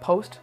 post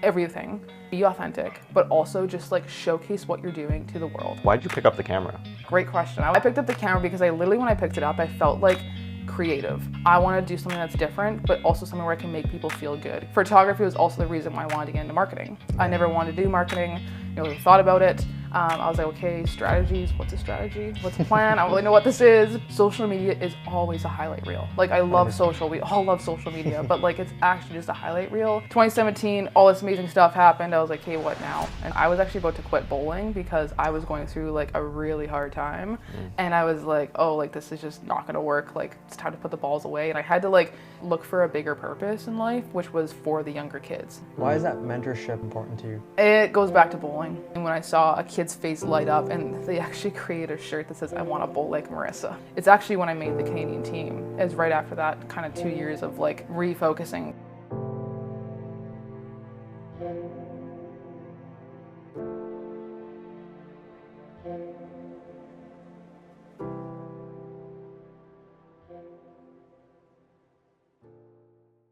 everything, be authentic, but also just like showcase what you're doing to the world. Why did you pick up the camera? Great question. I picked up the camera because I literally, when I picked it up, I felt like creative. I want to do something that's different, but also something where I can make people feel good. Photography was also the reason why I wanted to get into marketing. I never wanted to do marketing, really thought about it. I was like, okay, strategies, what's a strategy? What's a plan? I don't really know what this is. Social media is always a highlight reel. Like, I love social, we all love social media, but like, it's actually just a highlight reel. 2017, all this amazing stuff happened. I was like, hey, what now? And I was actually about to quit bowling because I was going through like a really hard time. And I was like, oh, like this is just not gonna work. Like, it's time to put the balls away. And I had to like look for a bigger purpose in life, which was for the younger kids. Why is that mentorship important to you? It goes back to bowling. And when I saw a kid's face light up and they actually create a shirt that says, I want to bowl like Marissa. It's actually when I made the Canadian team. It was right after that kind of 2 years of like refocusing.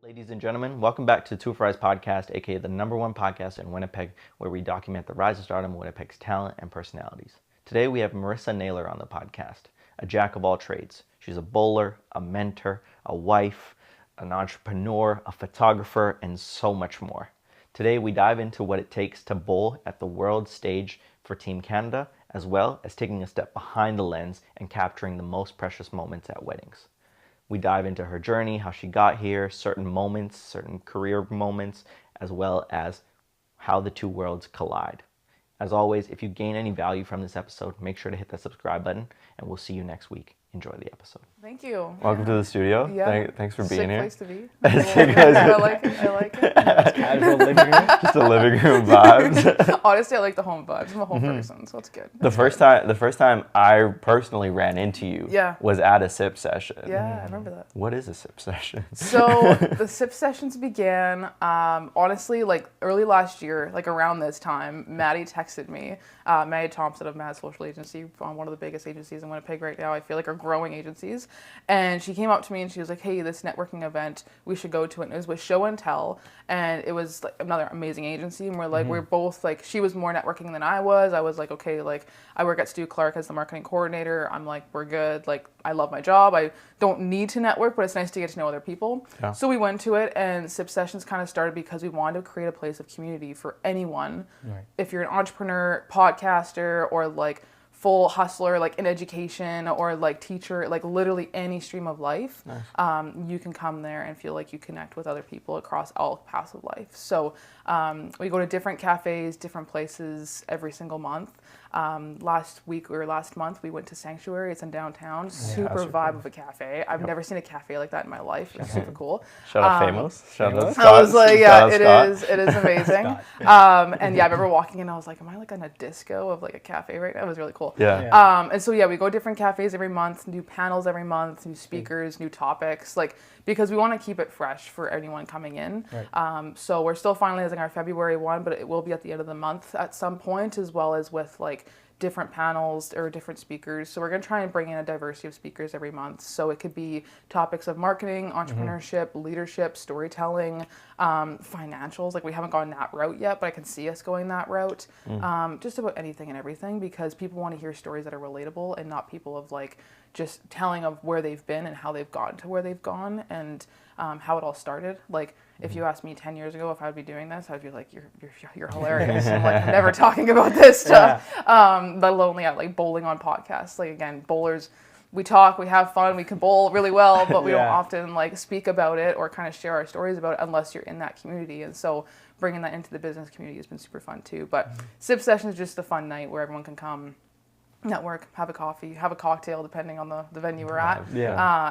Ladies and gentlemen, welcome back to Two Fries Podcast, aka the #1 podcast in Winnipeg, where we document the rise and stardom of Winnipeg's talent and personalities. Today we have Marissa Naylor on the podcast, a jack of all trades. She's a bowler, a mentor, a wife, an entrepreneur, a photographer, and so much more. Today we dive into what it takes to bowl at the world stage for Team Canada, as well as taking a step behind the lens and capturing the most precious moments at weddings. We dive into her journey, how she got here, certain moments, certain career moments, as well as how the two worlds collide. As always, if you gain any value from this episode, make sure to hit that subscribe button, and we'll see you next week. Enjoy the episode. Thank you. Welcome to the studio. Yeah. Thanks for being here. Place to be. I like it. Casual living room. Just the living room vibes. Honestly, I like the home vibes. I'm a home person, so it's good. The first time I personally ran into you was at a sip session. Yeah, I remember that. What is a sip session? So the sip sessions began, honestly, like early last year, like around this time. Maddie texted me, Maddie Thompson of Mad Social Agency, one of the biggest agencies in Winnipeg right now. I feel like are growing agencies. And she came up to me and she was like, hey, this networking event, we should go to it. And it was with Show and Tell. And it was like another amazing agency. And we're like, we're both like, she was more networking than I was. I was like, okay, like I work at Stu Clark as the marketing coordinator. I'm like, we're good. Like, I love my job. I don't need to network, but it's nice to get to know other people. Yeah. So we went to it, and Sip Sessions kind of started because we wanted to create a place of community for anyone. Right. If you're an entrepreneur, podcaster, or like full hustler, like in education, or like teacher, like literally any stream of life, nice. You can come there and feel like you connect with other people across all paths of life. So we go to different cafes, different places every single month. Last month we went to Sanctuary. It's in downtown. Super vibe of a cafe. I've never seen a cafe like that in my life. It's super cool. Shout out Famous. Shout out Scott. I was like, yeah, it is amazing. And yeah, I remember walking in, I was like, am I like in a disco of like a cafe right now? It was really cool. Yeah. And so yeah, we go to different cafes every month, new panels every month, new speakers, new topics, like because we want to keep it fresh for anyone coming in. Right. So we're still finalizing our February one, but it will be at the end of the month at some point, as well as with like different panels or different speakers. So we're going to try and bring in a diversity of speakers every month. So it could be topics of marketing, entrepreneurship, leadership, storytelling, financials. Like we haven't gone that route yet, but I can see us going that route. Just about anything and everything, because people want to hear stories that are relatable and not people of like just telling of where they've been and how they've gotten to where they've gone and how it all started. Like if you asked me 10 years ago if I'd be doing this, I'd be like, you're hilarious. I'm like, I'm never talking about this stuff. Let alone like bowling on podcasts. Like again, bowlers, we talk, we have fun, we can bowl really well, but we don't often like speak about it or kind of share our stories about it unless you're in that community. And so bringing that into the business community has been super fun too. But Sip Session is just a fun night where everyone can come, network, have a coffee, have a cocktail, depending on the venue we're at.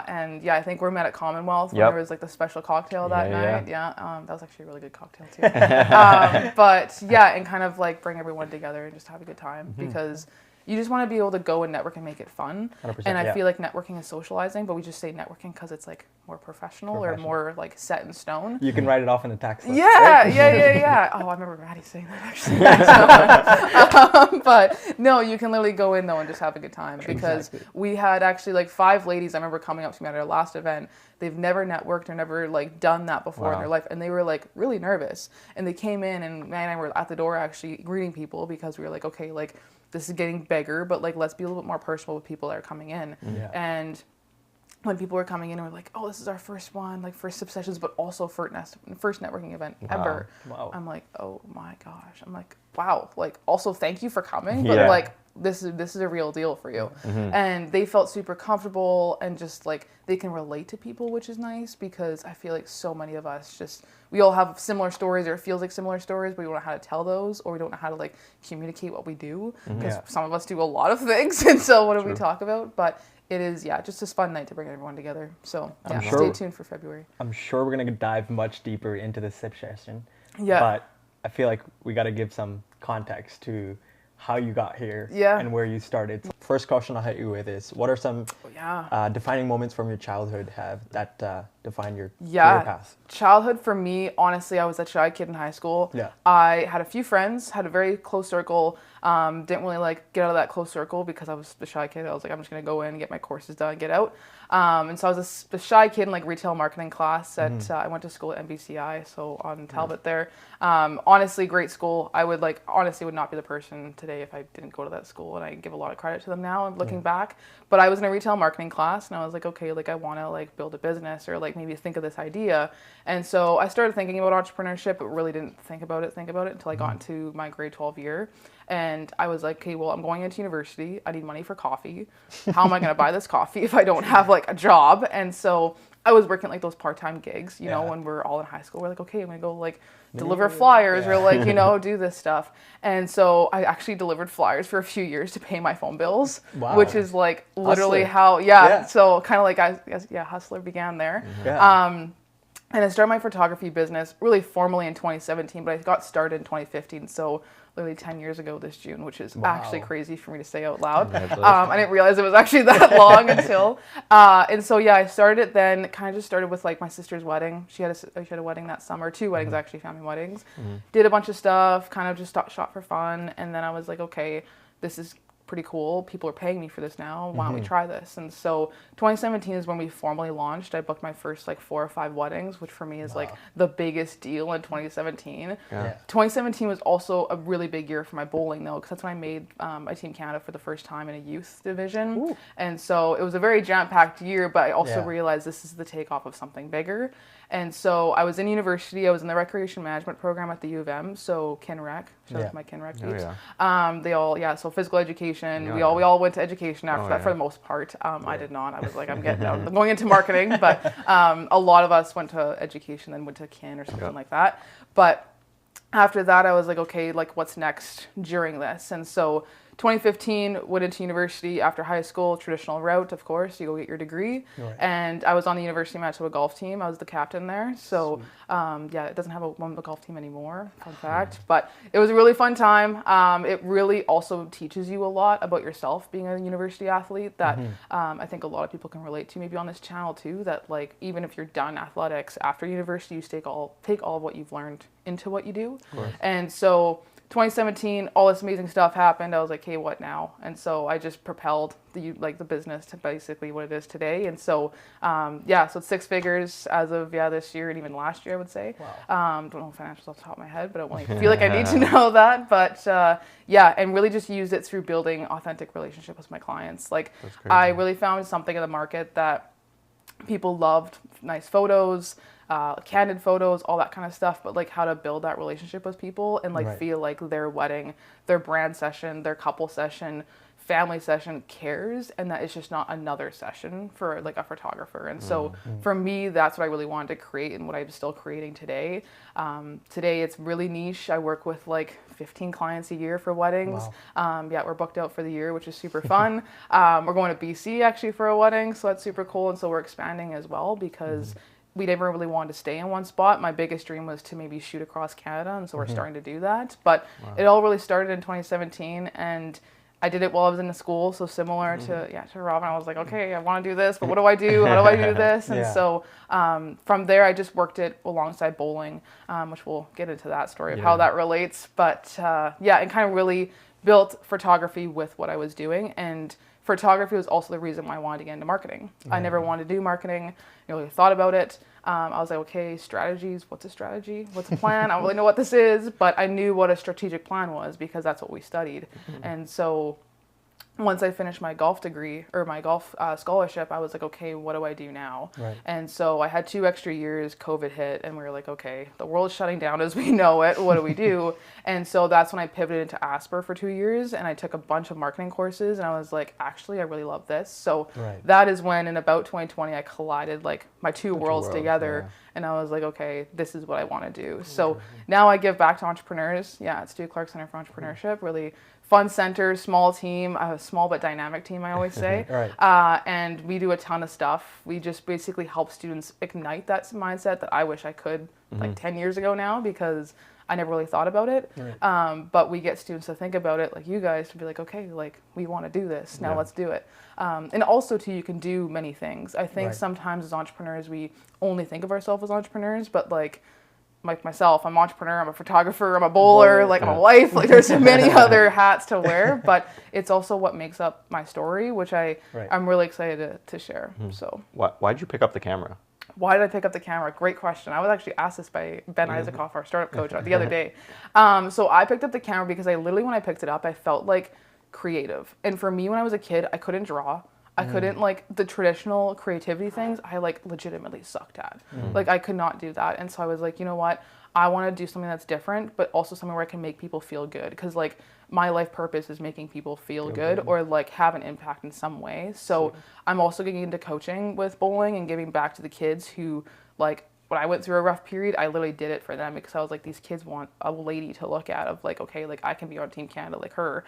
And yeah, I think we're met at Commonwealth when there was like the special cocktail that night. That was actually a really good cocktail too. But yeah, and kind of like bring everyone together and just have a good time, because you just want to be able to go and network and make it fun. And I feel like networking is socializing, but we just say networking because it's like more professional or more like set in stone. You can write it off in the tax list. Yeah, right? yeah. Oh, I remember Maddie saying that actually. But no, you can literally go in though and just have a good time, because we had actually like 5 ladies I remember coming up to me at our last event. They've never networked or never like done that before in their life, and they were like really nervous. And they came in, and Maddie and I were at the door actually greeting people, because we were like, okay, like this is getting bigger, but like let's be a little bit more personal with people that are coming in. And when people were coming in, we're like, oh, this is our first one, like first sip sessions, but also first networking event ever. I'm like, oh my gosh. I'm like, wow. Like, also thank you for coming, but like this is a real deal for you. And they felt super comfortable, and just like they can relate to people, which is nice, because I feel like so many of us we all have similar stories, or it feels like similar stories, but we don't know how to tell those, or we don't know how to like communicate what we do, because some of us do a lot of things, and so what do we talk about? But it is, just a fun night to bring everyone together. So stay tuned for February. I'm sure we're going to dive much deeper into the sip session. Yeah. But I feel like we got to give some context to how you got here and where you started. First question I'll hit you with is, what are some defining moments from your childhood that define your career path? Childhood for me, honestly, I was a shy kid in high school. I had a few friends, had a very close circle. Didn't really like get out of that close circle because I was the shy kid. I was like, I'm just going to go in, get my courses done, and get out. And so I was a shy kid in like retail marketing class at, I went to school at NBCI, so on Talbot there. Honestly, great school. I would not be the person today if I didn't go to that school, and I give a lot of credit to them now looking back. But I was in a retail marketing class, and I was like, okay, like I want to like build a business, or like maybe think of this idea. And so I started thinking about entrepreneurship, but really didn't think about it until I got into my grade 12 year. And I was like, okay, well, I'm going into university. I need money for coffee. How am I going to buy this coffee if I don't have like a job? And so I was working like those part-time gigs, you know, when we're all in high school. We're like, okay, I'm going to go like deliver flyers or like, you know, do this stuff. And so I actually delivered flyers for a few years to pay my phone bills, which is like literally how, so kind of like hustler began there. And I started my photography business really formally in 2017, but I got started in 2015. So literally 10 years ago this June, which is actually crazy for me to say out loud. I didn't realize it was actually that long until. And so, I started it then, kind of just started with like my sister's wedding. She had a wedding that summer, 2 weddings actually, family weddings. Did a bunch of stuff, kind of just shot for fun. And then I was like, okay, this is pretty cool. People are paying me for this now. Why don't we try this? And so 2017 is when we formally launched. I booked my first like 4 or 5 weddings, which for me is like the biggest deal in 2017. 2017 was also a really big year for my bowling though, because that's when I made my Team Canada for the first time in a youth division. And so it was a very jam-packed year, but I also realized this is the takeoff of something bigger. And so I was in university. I was in the recreation management program at the U of M. So KinRec, shout out to my KinRec peeps. They all, so physical education. We all went to education after that for the most part. I did not. I was like, I'm going into marketing, but a lot of us went to education, then went to Kin or something like that. But after that, I was like, okay, like what's next during this? And so 2015, went into university after high school, traditional route, of course, you go get your degree. And I was on the University of Manitoba golf team. I was the captain there. So, it doesn't have a golf team anymore, fun fact. But it was a really fun time. It really also teaches you a lot about yourself being a university athlete that I think a lot of people can relate to, maybe on this channel too, that like even if you're done athletics after university, you take all of what you've learned into what you do. And so 2017, all this amazing stuff happened. I was like, hey, what now? And so I just propelled the business to basically what it is today. And so, so it's 6 figures as of, this year and even last year, I would say. Don't know financials off the top of my head, but I don't feel like I need to know that. But and really just use it through building authentic relationships with my clients. Like I really found something in the market that people loved, nice photos, candid photos, all that kind of stuff, but like how to build that relationship with people and like feel like their wedding, their brand session, their couple session, family session cares, and that it's just not another session for like a photographer. And so for me, that's what I really wanted to create and what I'm still creating today. Today it's really niche. I work with like 15 clients a year for weddings. We're booked out for the year, which is super fun. We're going to BC actually for a wedding, so that's super cool. And so we're expanding as well because we never really wanted to stay in one spot. My biggest dream was to maybe shoot across Canada, and so we're starting to do that. But it all really started in 2017, and I did it while I was in the school, so similar to Robin. I was like, okay, I want to do this, but what do I do? How do I do this? And so from there, I just worked it alongside bowling, which we'll get into that story of how that relates. But it kind of really built photography with what I was doing. And photography was also the reason why I wanted to get into marketing. I never wanted to do marketing. I really thought about it. I was like, okay, strategies, what's a strategy? What's a plan? I don't really know what this is, but I knew what a strategic plan was because that's what we studied. And so once I finished my golf degree or my golf scholarship, I was like, okay, what do I do now? Right. And so I had 2 extra years, COVID hit, and we were like, okay, the world is shutting down as we know it. What do we do? And so that's when I pivoted into Asper for 2 years, and I took a bunch of marketing courses, and I was like, actually, I really love this. So that is when, in about 2020, I collided like my two worlds together, and I was like, okay, this is what I want to do. So now I give back to entrepreneurs. Yeah, it's Stu Clark Center for Entrepreneurship, really fun center, small team, a small but dynamic team, I always say. And we do a ton of stuff. We just basically help students ignite that mindset that I wish I could like 10 years ago now, because I never really thought about it. But we get students to think about it, like you guys, to be like, okay, like we want to do this, now let's do it. And also too, you can do many things. I think sometimes as entrepreneurs, we only think of ourselves as entrepreneurs, but like myself, I'm an entrepreneur, I'm a photographer, I'm a bowler, like I'm a wife, like there's so many other hats to wear, but it's also what makes up my story, which I'm really excited to share. So why'd you pick up the camera? Why did I pick up the camera? Great question. I was actually asked this by Ben Isaacoff, our startup coach, the other day. So I picked up the camera because I literally, when I picked it up, I felt like creative. And for me, when I was a kid, I couldn't draw. I couldn't, like, the traditional creativity things, I, like, legitimately sucked at. Like, I could not do that. And so I was like, you know what? I want to do something that's different, but also something where I can make people feel good. Because, like, my life purpose is making people feel good or, like, have an impact in some way. So I'm also getting into coaching with bowling and giving back to the kids who, like, when I went through a rough period, I literally did it for them because I was like, these kids want a lady to look at of like, okay, like I can be on Team Canada like her.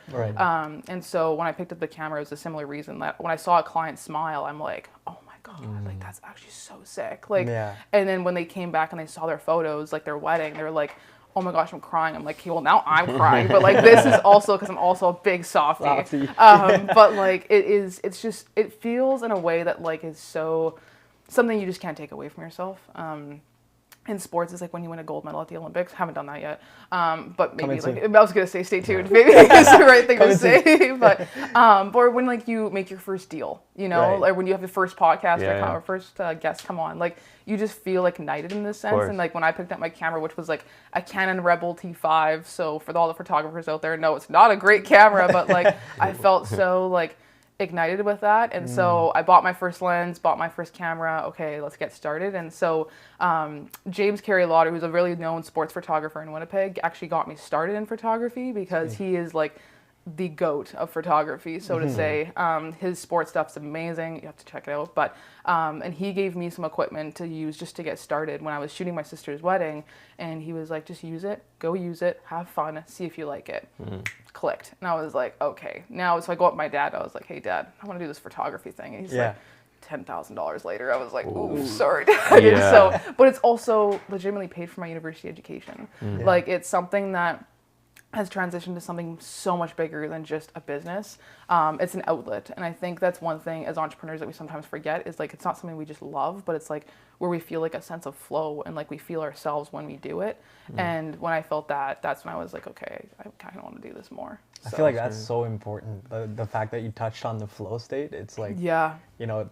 And so when I picked up the camera, it was a similar reason that when I saw a client smile, I'm like, oh my God, like that's actually so sick. Like, and then when they came back and they saw their photos, like their wedding, they were like, oh my gosh, I'm crying. I'm like, okay, well now I'm crying, but like this is also because I'm also a big softie. But like it feels in a way that like is so something you just can't take away from yourself. In sports, it's like when you win a gold medal at the Olympics. Haven't done that yet, but maybe like I was gonna say stay tuned. Maybe it's the right thing to say, but or when like you make your first deal, you know, or when you have the first podcast or first guest come on, like you just feel like ignited in this sense. And like when I picked up my camera, which was like a Canon Rebel T5, so for all the photographers out there, no, it's not a great camera, but like I felt so like ignited with that. And so I bought my first lens, bought my first camera. Okay, let's get started. And so James Carey Lauder, who's a really known sports photographer in Winnipeg, actually got me started in photography because he is like the GOAT of photography, so to say. His sports stuff's amazing. You have to check it out. But and he gave me some equipment to use just to get started when I was shooting my sister's wedding. And he was like, just use it, go use it, have fun, see if you like it. Clicked. And I was like, okay. Now, so I go up to my dad. I was like, hey, Dad, I want to do this photography thing. And he's like, $10,000 later. I was like, ooh, sorry, Dad. So, but it's also legitimately paid for my university education. Like, it's something that has transitioned to something so much bigger than just a business. It's an outlet. And I think that's one thing as entrepreneurs that we sometimes forget is like, it's not something we just love, but it's like where we feel like a sense of flow and like we feel ourselves when we do it. And when I felt that, that's when I was like, okay, I kind of want to do this more. I feel like that's so important. The fact that you touched on the flow state, it's like, you know,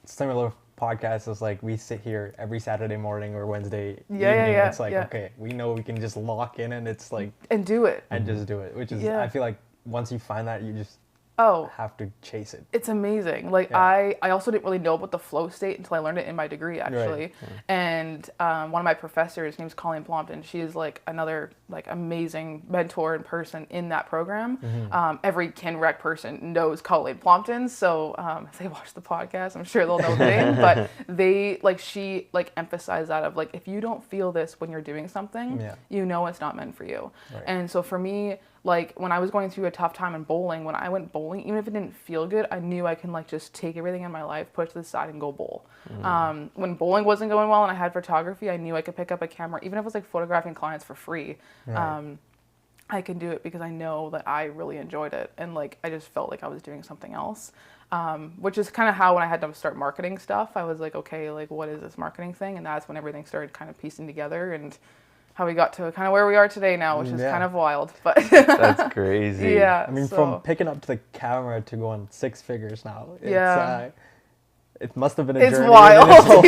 similar podcast is like we sit here every Saturday morning or Wednesday evening. It's like, okay, we know we can just lock in and it's like and do it and just do it, which is I feel like once you find that, you just have to chase it. It's amazing. Like I also didn't really know about the flow state until I learned it in my degree actually. And one of my professors, name's Colleen Plompton, she is like another like amazing mentor and person in that program. Every KinRec person knows Colleen Plompton, so if they watch the podcast, I'm sure they'll know the name. But they like she like emphasized that of like if you don't feel this when you're doing something, you know it's not meant for you. And so for me, like when I was going through a tough time in bowling, when I went bowling, even if it didn't feel good, I knew I can like just take everything in my life, put it to the side and go bowl. When bowling wasn't going well and I had photography, I knew I could pick up a camera, even if it was like photographing clients for free. I can do it because I know that I really enjoyed it. And like, I just felt like I was doing something else. Which is kind of how when I had to start marketing stuff, I was like, okay, like what is this marketing thing? And that's when everything started kind of piecing together and how we got to kind of where we are today now, which is kind of wild. But that's crazy. Yeah. I mean, from picking up to the camera to going 6 figures now. It must have been a journey. It's wild.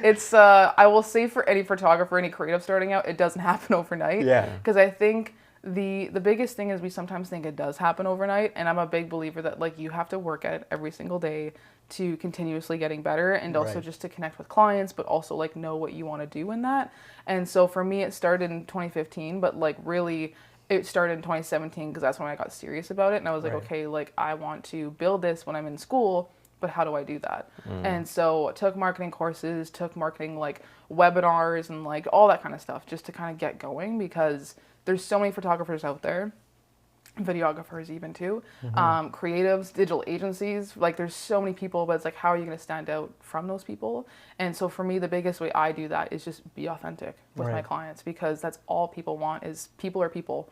It's I will say for any photographer, any creative starting out, it doesn't happen overnight. Yeah. Because I think the biggest thing is we sometimes think it does happen overnight, and I'm a big believer that like you have to work at it every single day to continuously getting better, and also just to connect with clients, but also like know what you want to do in that. And so for me, it started in 2015, but like really it started in 2017 because that's when I got serious about it, and I was like, okay, like I want to build this when I'm in school, but how do I do that? And so I took marketing courses, took marketing like webinars and like all that kind of stuff just to kind of get going, because there's so many photographers out there, videographers even too, creatives, digital agencies, like there's so many people, but it's like, how are you going to stand out from those people? And so for me, the biggest way I do that is just be authentic with my clients, because that's all people want is people are people.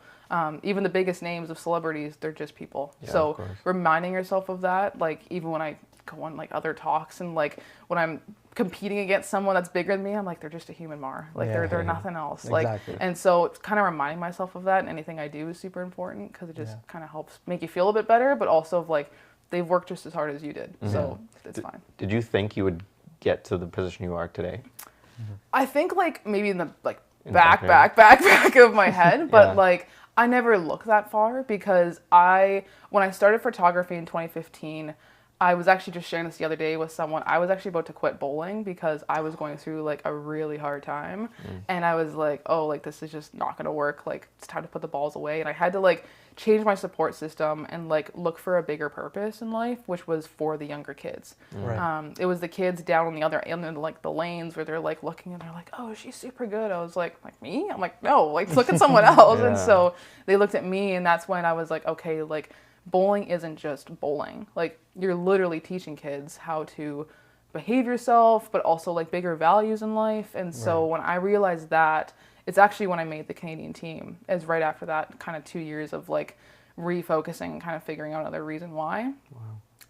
Even the biggest names of celebrities, they're just people. So reminding yourself of that, like even when I go on like other talks and like when I'm competing against someone that's bigger than me, I'm like, they're just a human Mar. Like they're nothing else. Like, and so it's kind of reminding myself of that, and anything I do is super important because it just kind of helps make you feel a bit better, but also of like they've worked just as hard as you did. So it's fine. Did you think you would get to the position you are today? I think like maybe in the like back of my head, but like I never looked that far, because when I started photography in 2015, I was actually just sharing this the other day with someone. I was actually about to quit bowling because I was going through like a really hard time. And I was like, oh, like this is just not going to work. Like it's time to put the balls away. And I had to like change my support system and like look for a bigger purpose in life, which was for the younger kids. It was the kids down on the other end of like the lanes where they're like looking and they're like, oh, she's super good. I was like me? I'm like, no, like look at someone else. And so they looked at me, and that's when I was like, okay, like bowling isn't just bowling. Like you're literally teaching kids how to behave yourself, but also like bigger values in life. And so when I realized that, it's actually when I made the Canadian team, is right after that kind of 2 years of like refocusing and kind of figuring out another reason why.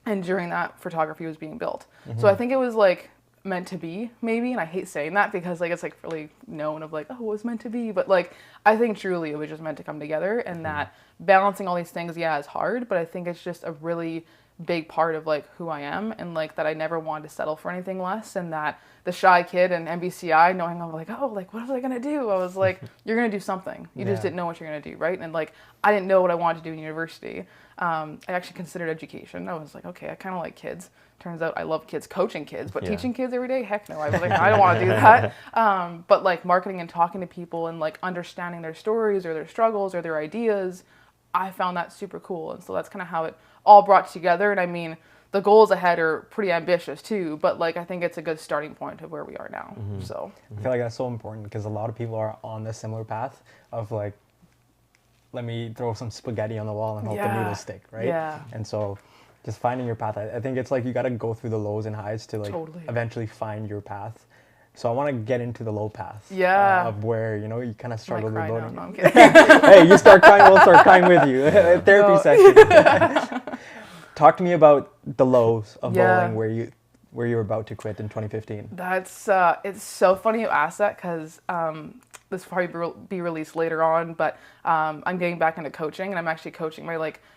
And during that, photography was being built. So I think it was like meant to be, maybe, and I hate saying that because like it's like really known of like, oh, it was meant to be, but like I think truly it was just meant to come together, and that balancing all these things is hard, but I think it's just a really big part of like who I am, and like that I never wanted to settle for anything less, and that the shy kid in MBCI, knowing I'm like, oh, like what was I gonna do? I was like, you're gonna do something. You just didn't know what you're gonna do, right? And like I didn't know what I wanted to do in university. I actually considered education. I was like, okay, I kind of like kids. Turns out I love kids, coaching kids, but teaching kids every day, heck no. I was like, I don't want to do that. But like marketing and talking to people and like understanding their stories or their struggles or their ideas, I found that super cool. And so that's kind of how it all brought together. And I mean, the goals ahead are pretty ambitious too, but like I think it's a good starting point of where we are now. So I feel like that's so important, because a lot of people are on the similar path of like, let me throw some spaghetti on the wall and hope the noodles stick, right? And so just finding your path, I think it's like you got to go through the lows and highs to like eventually find your path. So I want to get into the low path of where, you know, you kind of struggle with loading. No, I'm kidding. Hey, you start crying, we'll start crying with you. Therapy session. Talk to me about the lows of bowling where you were about to quit in 2015. That's it's so funny you asked that, because this will probably be released later on, but I'm getting back into coaching, and I'm actually coaching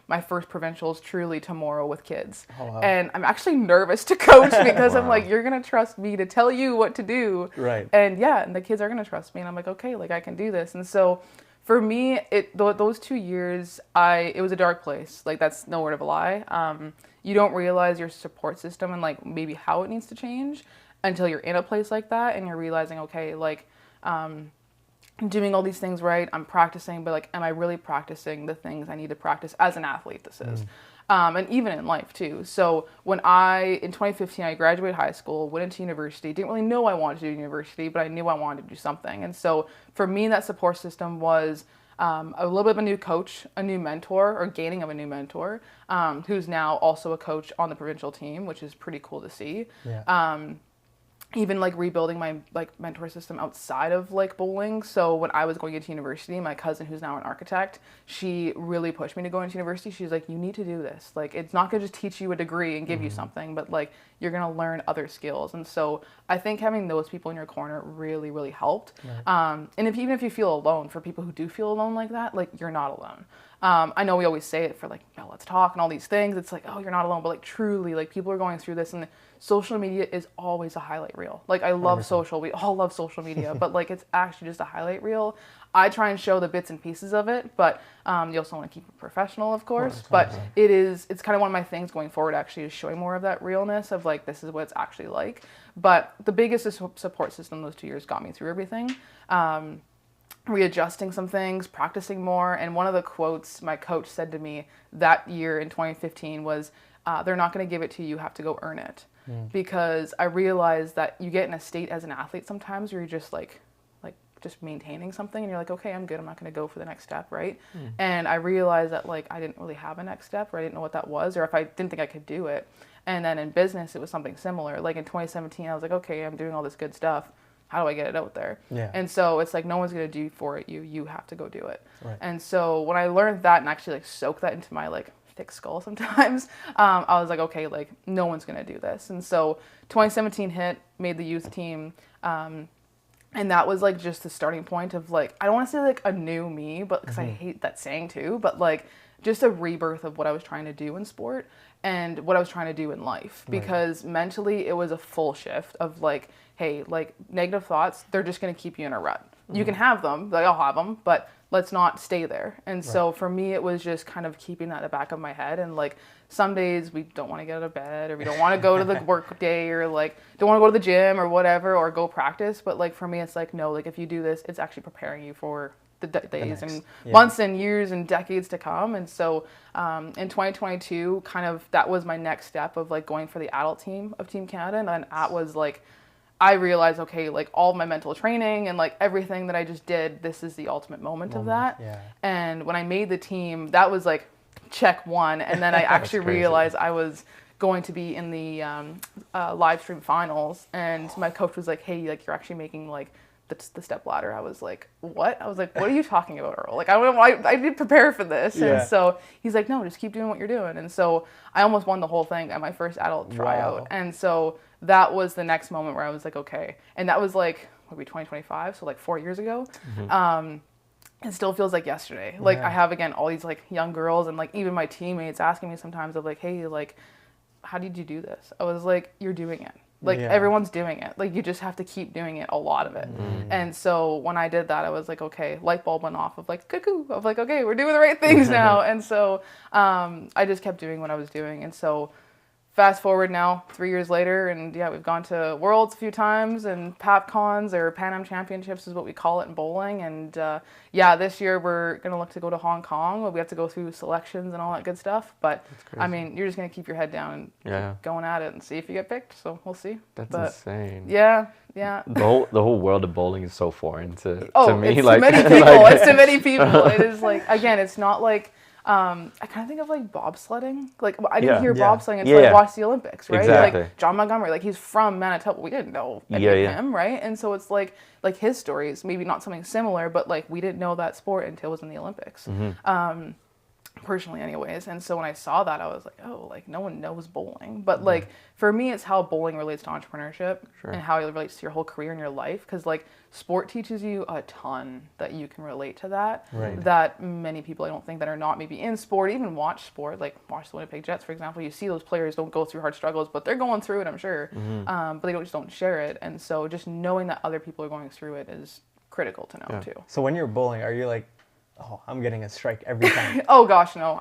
my first provincials truly tomorrow with kids. Oh, wow. And I'm actually nervous to coach because I'm like, you're going to trust me to tell you what to do. Right. And and the kids are going to trust me, and I'm like, okay, like I can do this. And so for me, those 2 years, it was a dark place. Like that's no word of a lie. You don't realize your support system and like maybe how it needs to change until you're in a place like that, and you're realizing, okay, like I'm doing all these things right, I'm practicing, but like, am I really practicing the things I need to practice as an athlete? This is, and even in life too. So when in 2015, I graduated high school, went into university, didn't really know I wanted to do university, but I knew I wanted to do something. And so for me, that support system was a little bit of a new coach, a new mentor, or gaining of a new mentor, who's now also a coach on the provincial team, which is pretty cool to see. even like rebuilding my like mentor system outside of like bowling. So when I was going into university, my cousin, who's now an architect, she really pushed me to go into university. She's like, you need to do this. Like, it's not gonna just teach you a degree and give you something, but like you're gonna learn other skills. And so I think having those people in your corner really, really helped. And even if you feel alone, for people who do feel alone like that, like you're not alone. I know we always say it for like, oh, let's talk and all these things. It's like, oh, you're not alone. But like truly, like people are going through this, and social media is always a highlight reel. Like I love 100%. Social. We all love social media, but like it's actually just a highlight reel. I try and show the bits and pieces of it, but you also want to keep it professional, of course. But it's kind of one of my things going forward, actually, is showing more of that realness of like, this is what it's actually like. But the biggest support system those 2 years got me through everything. Readjusting some things, practicing more. And one of the quotes my coach said to me that year in 2015 was, they're not going to give it to you, you have to go earn it. Because I realized that you get in a state as an athlete sometimes where you're just like just maintaining something, and you're like, okay, I'm good, I'm not going to go for the next step, right? And I realized that like I didn't really have a next step, or I didn't know what that was, or if I didn't think I could do it. And then in business, it was something similar. Like in 2017, I was like, okay, I'm doing all this good stuff. How do I get it out there? And so it's like, no one's going to do for it. You have to go do it. And so when I learned that and actually like soak that into my like thick skull sometimes, I was like, okay, like no one's going to do this. And so 2017 hit, made the youth team. And that was like just the starting point of like, I don't want to say like a new me, but because I hate that saying too, but like just a rebirth of what I was trying to do in sport and what I was trying to do in life. Because mentally it was a full shift of like, hey, like negative thoughts, they're just going to keep you in a rut. You can have them, like I'll have them, but let's not stay there. And so for me, it was just kind of keeping that at the back of my head. And like some days we don't want to get out of bed, or we don't want to go to the work day, or like don't want to go to the gym or whatever, or go practice. But like for me, it's like, no, like if you do this, it's actually preparing you for the days and months and years and decades to come. And so in 2022, kind of that was my next step of like going for the adult team of Team Canada. And then that was like, I realized, okay, like all my mental training and like everything that I just did, this is the ultimate moment of that. And when I made the team, that was like check one. And then I actually realized I was going to be in the live stream finals. And my coach was like, hey, like you're actually making like the step ladder. I was like, what? I was like, what are you talking about, Earl? Like I didn't prepare for this. And so he's like, no, just keep doing what you're doing. And so I almost won the whole thing at my first adult tryout. And so that was the next moment where I was like, okay. And that was like, what, 2025? So like 4 years ago. It still feels like yesterday. Like I have, again, all these like young girls and like even my teammates asking me sometimes of like, hey, like, how did you do this? I was like, you're doing it. Like everyone's doing it. Like you just have to keep doing it, a lot of it. And so when I did that, I was like, okay, light bulb went off of like, cuckoo, of like, okay, we're doing the right things now. And so I just kept doing what I was doing. And so fast forward now, 3 years later, and we've gone to Worlds a few times, and PAPCons, or Pan Am Championships is what we call it in bowling. And this year we're going to look to go to Hong Kong. We have to go through selections and all that good stuff. But I mean, you're just going to keep your head down and keep going at it and see if you get picked. So we'll see. That's insane. Yeah. The whole world of bowling is so foreign to me. It's like, to many people. It's to many people. It is like, again, it's not like, I kind of think of like bobsledding. Like I didn't hear bobsledding until I watched the Olympics, right? Exactly. Like John Montgomery, like he's from Manitoba. We didn't know any of him, right? And so it's like his stories, maybe not something similar, but like we didn't know that sport until it was in the Olympics. Personally anyways. And so when I saw that, I was like, oh, like no one knows bowling. But like for me, it's how bowling relates to entrepreneurship and how it relates to your whole career and your life. Because like sport teaches you a ton that you can relate to that. That many people, I don't think, that are not maybe in sport, even watch sport, like watch the Winnipeg Jets, for example. You see those players don't go through hard struggles, but they're going through it, I'm sure. But they don't share it. And so just knowing that other people are going through it is critical to know too. So when you're bowling, are you like, oh, I'm getting a strike every time? Oh gosh, no.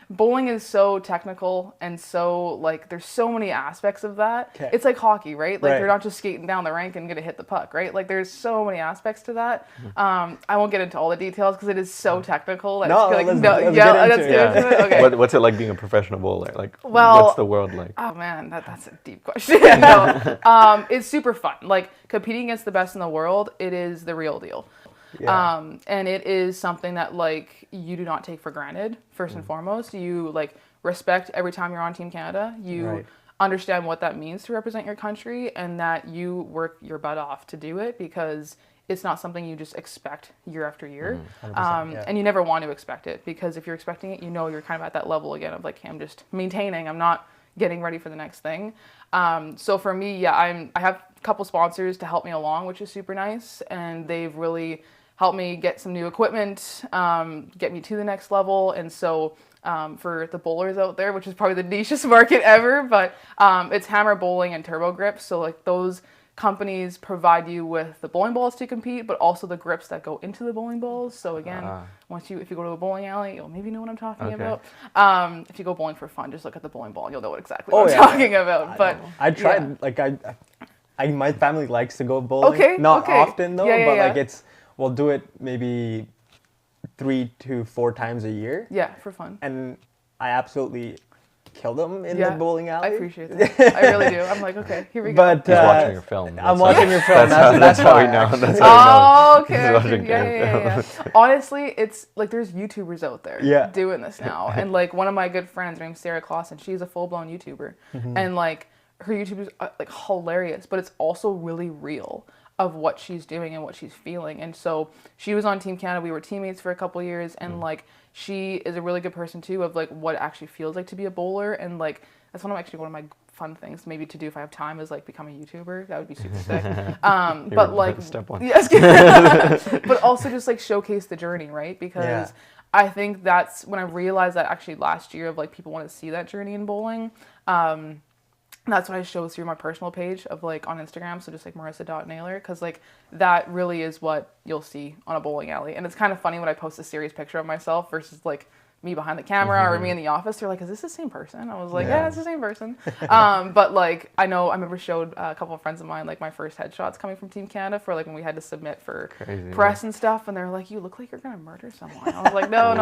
Bowling is so technical, and so like there's so many aspects of that. It's like hockey, right? Like you're not just skating down the rink and gonna hit the puck, right? Like there's so many aspects to that. I won't get into all the details because it is so technical. Let's get into it. Okay. What's it like being a professional bowler? Like, what's the world like? Oh man, that's a deep question. No, it's super fun. Like competing against the best in the world, it is the real deal. And it is something that like you do not take for granted. First and foremost, you like respect every time you're on Team Canada. You understand what that means to represent your country and that you work your butt off to do it, because it's not something you just expect year after year. And you never want to expect it, because if you're expecting it, you're kind of at that level again of like, hey, I'm just maintaining, I'm not getting ready for the next thing. So for me, I have a couple sponsors to help me along, which is super nice. And they've really helped me get some new equipment, get me to the next level. And so for the bowlers out there, which is probably the nichest market ever, but it's Hammer Bowling and Turbo Grips. So like those companies provide you with the bowling balls to compete, but also the grips that go into the bowling balls. So again, if you go to a bowling alley, you'll maybe know what I'm talking about. If you go bowling for fun, just look at the bowling ball, you'll know exactly what I'm talking about. But I tried, my family likes to go bowling. Not often though, but we'll do it maybe 3 to 4 times a year. Yeah, for fun. And I absolutely kill them in the bowling alley. I appreciate that. I really do. I'm like, okay, here we go. But he's watching your film. I'm watching your film. That's how we know. That's how we know. Okay. Yeah. Honestly, it's like there's YouTubers out there doing this now. And like one of my good friends, her name's Sarah Clausen, she's a full-blown YouTuber. And like her YouTube is like hilarious, but it's also really real of what she's doing and what she's feeling. And so she was on Team Canada. We were teammates for a couple years, and like she is a really good person too of like what it actually feels like to be a bowler. And like that's one of my fun things maybe to do if I have time is like become a YouTuber. That would be super sick. But like step 1. Yes. But also just like showcase the journey, right? Because I think that's when I realized that actually last year of like people want to see that journey in bowling. That's what I show through my personal page of like on Instagram. So just like Marissa.Naylor, because like that really is what you'll see on a bowling alley. And it's kind of funny when I post a serious picture of myself versus like me behind the camera or me in the office. They're like, is this the same person? I was like, yeah, it's the same person. But like, I remember showed a couple of friends of mine, like my first headshots coming from Team Canada for like when we had to submit for press and stuff. And they're like, you look like you're going to murder someone. I was like, no.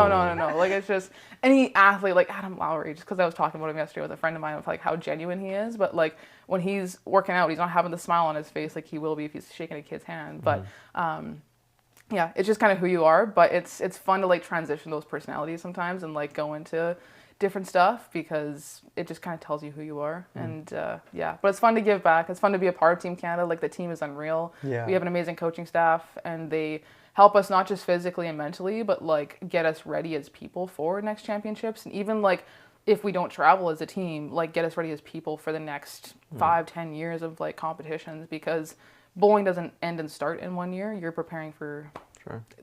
Like, it's just any athlete, like Adam Lowry, just because I was talking about him yesterday with a friend of mine of like how genuine he is. But like when he's working out, he's not having the smile on his face like he will be if he's shaking a kid's hand. But yeah, it's just kind of who you are, but it's fun to like transition those personalities sometimes and like go into different stuff because it just kind of tells you who you are. And but it's fun to give back. It's fun to be a part of Team Canada. Like the team is unreal. We have an amazing coaching staff, and they help us not just physically and mentally, but like get us ready as people for next championships. And even like if we don't travel as a team, like get us ready as people for the next 5-10 years of like competitions, because bowling doesn't end and start in 1 year. You're preparing for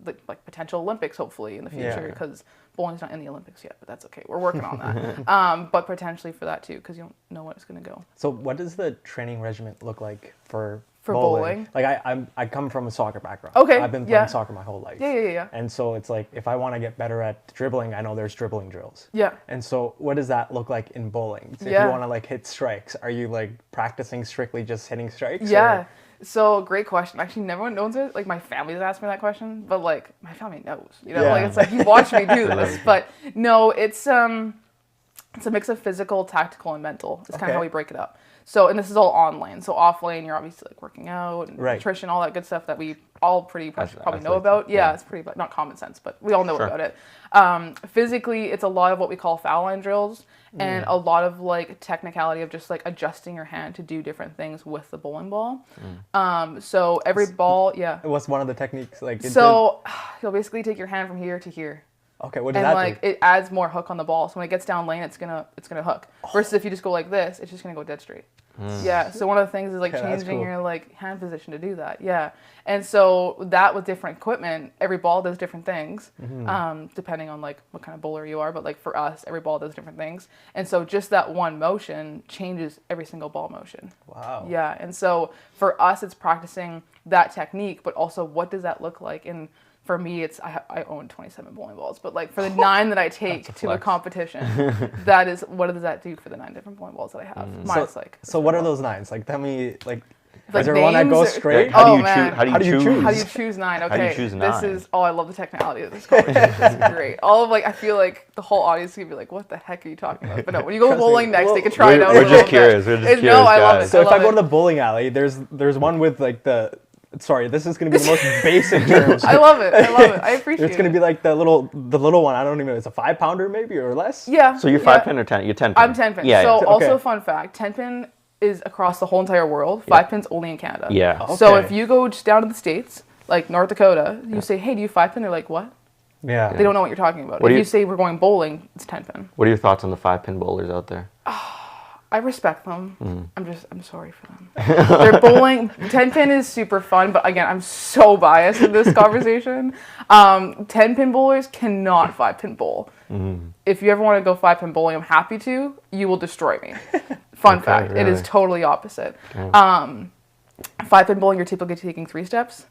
like potential Olympics, hopefully, in the future, because bowling's not in the Olympics yet, but that's okay. We're working on that. But potentially for that too, because you don't know when it's going to go. So what does the training regimen look like for bowling? Like I come from a soccer background. Okay. I've been playing soccer my whole life. Yeah. And so it's like if I want to get better at dribbling, I know there's dribbling drills. Yeah. And so what does that look like in bowling? So if you want to like hit strikes, are you like practicing strictly just hitting strikes? Yeah. Or? So great question. Actually, never knows it. Like my family's asked me that question, but like my family knows. Like it's like you watch me do this. But no, it's a mix of physical, tactical, and mental. It's kind of how we break it up. So, and this is all on lane. So off lane, you're obviously like working out and nutrition, all that good stuff that we all probably know about. Yeah, it's pretty, not common sense, but we all know about it. Physically, it's a lot of what we call foul line drills and a lot of like technicality of just like adjusting your hand to do different things with the bowling ball. So every ball, What's one of the techniques like? So you'll basically take your hand from here to here. Okay, what does that do? It adds more hook on the ball. So when it gets down lane, it's gonna hook. Versus if you just go like this, it's just gonna go dead straight. Yeah. So one of the things is like changing your like hand position to do that. Yeah. And so that with different equipment, every ball does different things, depending on like what kind of bowler you are. But like for us, every ball does different things. And so just that one motion changes every single ball motion. Wow. Yeah. And so for us, it's practicing that technique, but also what does that look like? And for me, it's I own 27 bowling balls, but like for the 9 that I take to a competition, that is, what does that do for the 9 different bowling balls that I have? Mine's so what are those 9s? Like tell me, like is there one that goes straight? How do you choose? How do you choose 9? Okay. How do you choose 9? This is, I love the technicality of this competition. It's great. All of like, I feel like the whole audience is gonna be like, what the heck are you talking about? But no, when you go bowling next, they can try it out. We're just curious. No, I love it. So if I go to the bowling alley, there's one with like the sorry, this is going to be the most basic terms. I love it. I appreciate it. It's going to be like the little one. I don't even know. It's a 5-pounder maybe or less? Yeah. So you're 5-pin or 10? You're 10-pin. I'm 10-pin. Yeah. So Okay. also fun fact, 10-pin is across the whole entire world. 5-pin's only in Canada. Yeah. Okay. So if you go just down to the States, like North Dakota, you say, hey, do you 5-pin? They're like, what? Yeah. They don't know what you're talking about. If you say we're going bowling, it's 10-pin. What are your thoughts on the 5-pin bowlers out there? I respect them. I'm sorry for them. They're bowling. 10-pin is super fun, but again, I'm so biased in this conversation. 10-pin bowlers cannot 5-pin bowl. If you ever want to go 5-pin bowling, I'm happy to. You will destroy me. Fun fact, really? It is totally opposite. 5-pin bowling, you're typically taking 3 steps.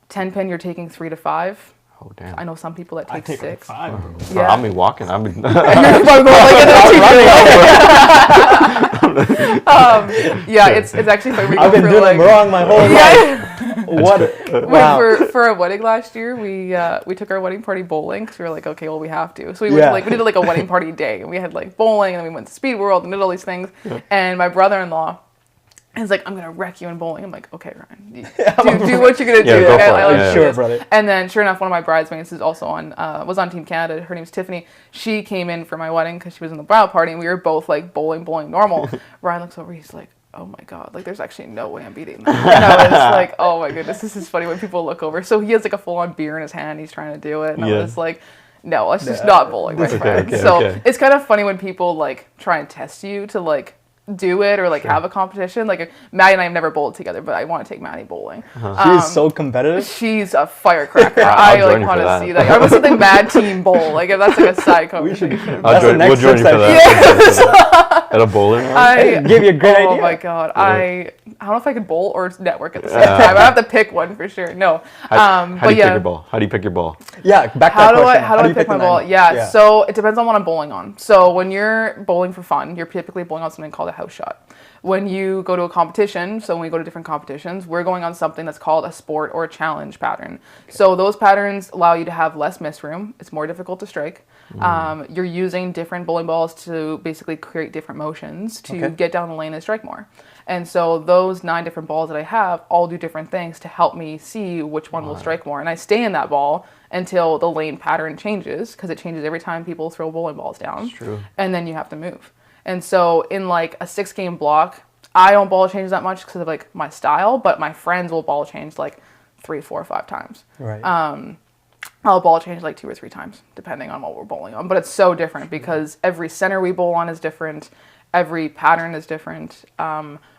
10-pin, you're taking 3 to 5. Oh, damn. I know some people that take 6. Like 5. Yeah. I'll be walking. I'll be yeah, it's actually funny. I've been doing it wrong my whole life. What? Wow. For a wedding last year, we took our wedding party bowling because we were like, okay, well, we have to. So we went to, we did like a wedding party day, and we had like bowling, and then we went to Speed World and did all these things. And my brother-in-law, he's like, I'm going to wreck you in bowling. I'm like, okay, Ryan, do what you're going to do. Go for it. Sure, brother. And then, sure enough, one of my bridesmaids is also was on Team Canada. Her name's Tiffany. She came in for my wedding because she was in the bridal party, and we were both like bowling normal. Ryan looks over, he's like, oh my God, like there's actually no way I'm beating that. And I was like, oh my goodness, this is funny when people look over. So he has like a full-on beer in his hand. He's trying to do it. And I was like, no, let's just not bowling, my friend. It's kind of funny when people like try and test you to like do it or like have a competition. Like Maddie and I have never bowled together, but I want to take Maddie bowling. She's so competitive. She's a firecracker. I like want to see that. I was the Mad Team Bowl. Like if that's like a side conversation. We'll join you for that. At a bowling alley? I give you a great idea. Oh my God. I don't know if I could bowl or network at the same time. I have to pick one for sure. No. How do you pick your ball? How do you pick your ball? Yeah, back to that question. How do I pick my ball? Yeah, so it depends on what I'm bowling on. So when you're bowling for fun, you're typically bowling on something called a house shot. When you go to a competition, so when we go to different competitions, we're going on something that's called a sport or a challenge pattern. Okay. So those patterns allow you to have less miss room. It's more difficult to strike. You're using different bowling balls to basically create different motions to get down the lane and strike more. And so those 9 different balls that I have all do different things to help me see which one will strike more. And I stay in that ball until the lane pattern changes, because it changes every time people throw bowling balls down. That's true. And then you have to move. And so in like a 6-game block, I don't ball change that much because of like my style, but my friends will ball change like 3, 4, 5 times. Right. I'll ball change like 2 or 3 times, depending on what we're bowling on. But it's so different because every center we bowl on is different. Every pattern is different.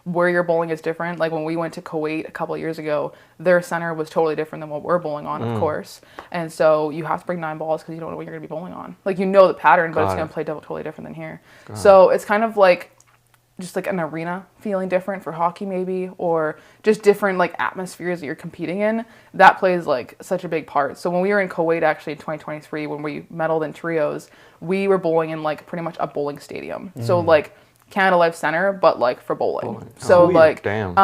Where you're bowling is different. Like when we went to Kuwait a couple of years ago, their center was totally different than what we're bowling on, of course. And so you have to bring 9 balls because you don't know what you're going to be bowling on. Like you know the pattern, but it's going to play totally different than here. So it's kind of like just like an arena feeling different for hockey maybe, or just different like atmospheres that you're competing in. That plays like such a big part. So when we were in Kuwait actually in 2023, when we medaled in trios, we were bowling in like pretty much a bowling stadium. So like Canada Life Center, but like for bowling. So like, damn.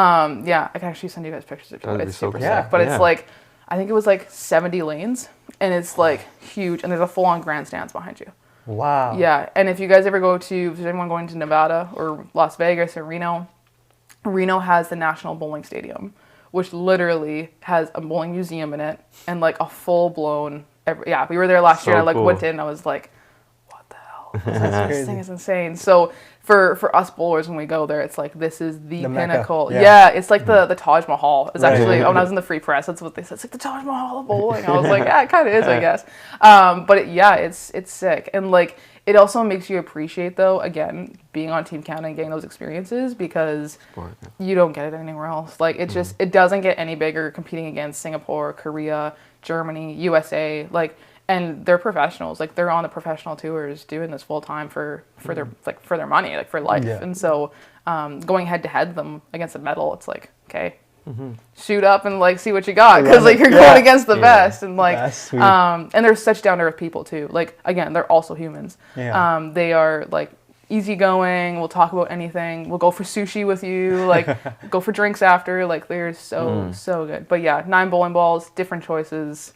Yeah, I can actually send you guys pictures if you want. It's super so sick. But it's like, I think it was like 70 lanes, and it's like huge, and there's a full-on grandstands behind you. Wow. Yeah, and if you guys ever if there's anyone going to Nevada or Las Vegas or Reno has the National Bowling Stadium, which literally has a bowling museum in it and like a full-blown, we were there last year, and I like went in and I was like, what the hell? This thing is insane. So for us bowlers, when we go there, it's like, this is the pinnacle. Yeah, it's like the Taj Mahal. It's actually, when I was in the Free Press, that's what they said. It's like the Taj Mahal of bowling. I was like, yeah, it kind of is, I guess. But it's sick. And like, it also makes you appreciate, though, again, being on Team Canada and getting those experiences, because you don't get it anywhere else. Like, it just, it doesn't get any bigger competing against Singapore, Korea, Germany, USA, like, and they're professionals. Like, they're on the professional tours doing this full time for their money, like for life. And so going head to head them against a medal, it's like, okay, shoot up and like see what you got, because like you're going against the best. And like and they're such down to earth people too. Like, again, they're also humans. They are like easygoing. We'll talk about anything. We'll go for sushi with you, like go for drinks after. Like, they're so good. But yeah, 9 bowling balls, different choices,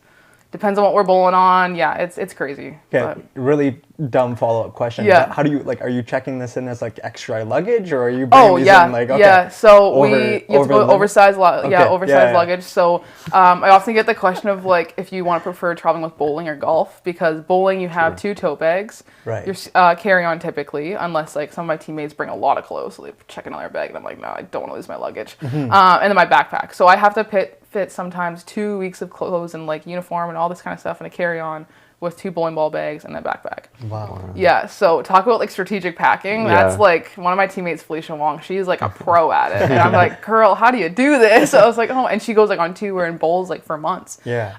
Depends on what we're bowling on. Yeah, it's crazy. Okay, really dumb follow-up question. Yeah. How do you, like, are you checking this in as, like, extra luggage, or are you bringing these in, like, okay. Yeah, so you have to go oversized luggage. So I often get the question of, like, if you want to prefer traveling with bowling or golf, because bowling you have 2 tote bags. Right. You're carry-on typically, unless, like, some of my teammates bring a lot of clothes, so they check another bag, and I'm like, no, I don't want to lose my luggage. And then my backpack. So I have to fit sometimes 2 weeks of clothes and, like, uniform and all this kind of stuff in a carry-on with 2 bowling ball bags and a backpack. Wow. Yeah, so talk about, like, strategic packing. That's, like, one of my teammates, Felicia Wong, she's, like, a pro at it. And I'm like, girl, how do you do this? So I was like, oh, and she goes, like, on tour and bowls, like, for months. Yeah.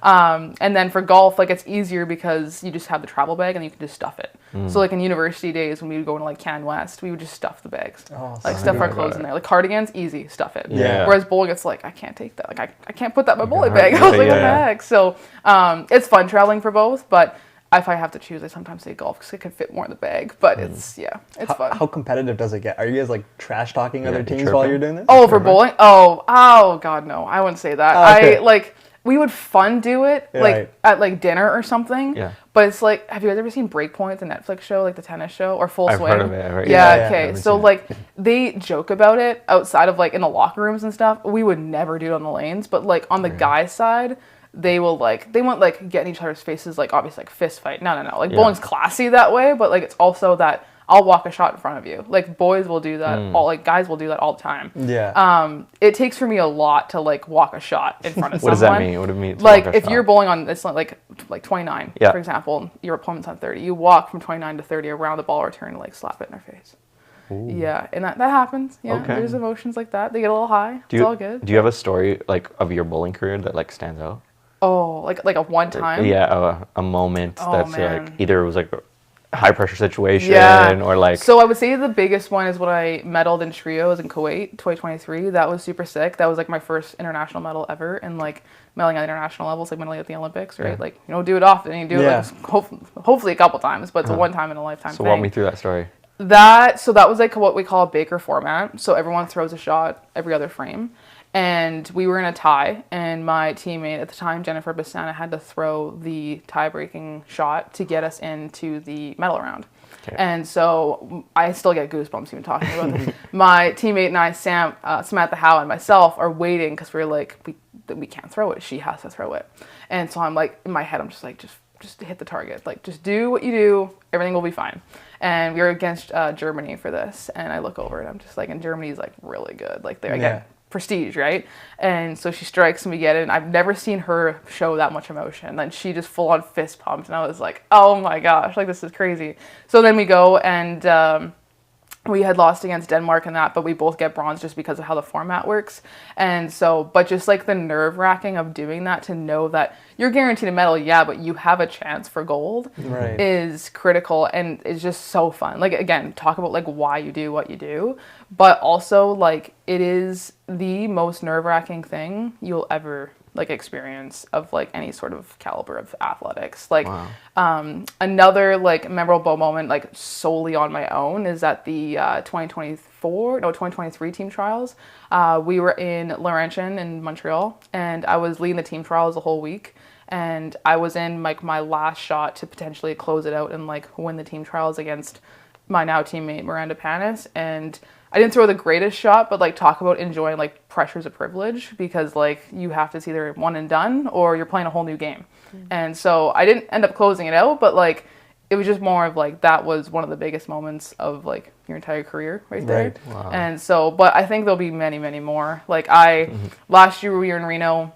And then for golf, like, it's easier because you just have the travel bag and you can just stuff it. So, like, in university days when we would go into, like, Can West, we would just stuff the bags. Like, stuff our clothes in there. Like, cardigans, easy, stuff it. Yeah. Whereas bowling, it's like, I can't take that. Like, I can't put that in my bowling bag. I was like, what the heck? So, it's fun traveling for both, but if I have to choose, I sometimes say golf because it can fit more in the bag. But it's fun. How competitive does it get? Are you guys, like, trash talking other teams while you're doing this? Oh, for bowling? Oh, God, no. I wouldn't say that. Okay. We would fun do it, like, at, like, dinner or something. Yeah. But it's like, have you guys ever seen Breakpoint, the Netflix show, like the tennis show, or Full Swing? I've heard of it. Yeah, okay. So, like, they joke about it outside of, like, in the locker rooms and stuff. We would never do it on the lanes. But, like, on the guys' side, they will, like, they won't, like, get in each other's faces, like, obviously, like, fist fight. No. Like, bowling's classy that way, but, like, it's also that I'll walk a shot in front of you. Like, boys will do that. Guys will do that all the time. Yeah. It takes for me a lot to, like, walk a shot in front of someone. What does that mean? What do it mean? Like, if you're bowling on this, like 29, yeah. for example, your opponent's on 30, you walk from 29 to 30 around the ball return and, like, slap it in their face. Ooh. Yeah, and that happens. Yeah, there's emotions like that. They get a little high. It's all good. Do you have a story, like, of your bowling career that, like, stands out? Oh, like a one time? Yeah, a moment that's, like, either it was, like, high pressure situation or like. So I would say the biggest one is when I medaled in trios in Kuwait 2023. That was super sick. That was like my first international medal ever, and like medaling at international levels, like medaling at the Olympics, right? Like, you don't do it often. You do it like hopefully a couple times, but it's a one time in a lifetime thing. So walk me through that story. That was like what we call a Baker format. So everyone throws a shot every other frame. And we were in a tie, and my teammate at the time, Jennifer Bassana, had to throw the tie-breaking shot to get us into the medal round. Okay. And so I still get goosebumps even talking about this. My teammate and I, Samantha Howe and myself, are waiting because we're like, we can't throw it. She has to throw it. And so I'm like, in my head, I'm just like, just hit the target. Like, just do what you do. Everything will be fine. And we were against Germany for this. And I look over and I'm just like, and Germany's like really good. Like, they get prestige, right? And so she strikes and we get it, and I've never seen her show that much emotion. And then she just full on fist pumped, and I was like, oh my gosh, like, this is crazy. So then we go, and we had lost against Denmark in that, but we both get bronze just because of how the format works. And so, but just like the nerve wracking of doing that, to know that you're guaranteed a medal, but you have a chance for gold is critical, and it's just so fun. Like, again, talk about like why you do what you do, but also like it is the most nerve wracking thing you'll ever like experience of like any sort of caliber of athletics. Like, another like memorable moment, like solely on my own, is at the 2023 team trials. We were in Laurentian in Montreal, and I was leading the team trials the whole week. And I was in like my last shot to potentially close it out and like win the team trials against my now teammate Miranda Panis. And I didn't throw the greatest shot, but like talk about enjoying like pressures of privilege, because like you have to, it's either one and done or you're playing a whole new game. And so I didn't end up closing it out, but like it was just more of like, that was one of the biggest moments of like your entire career right there. Wow. And so, but I think there'll be many, many more. Like last year we were in Reno,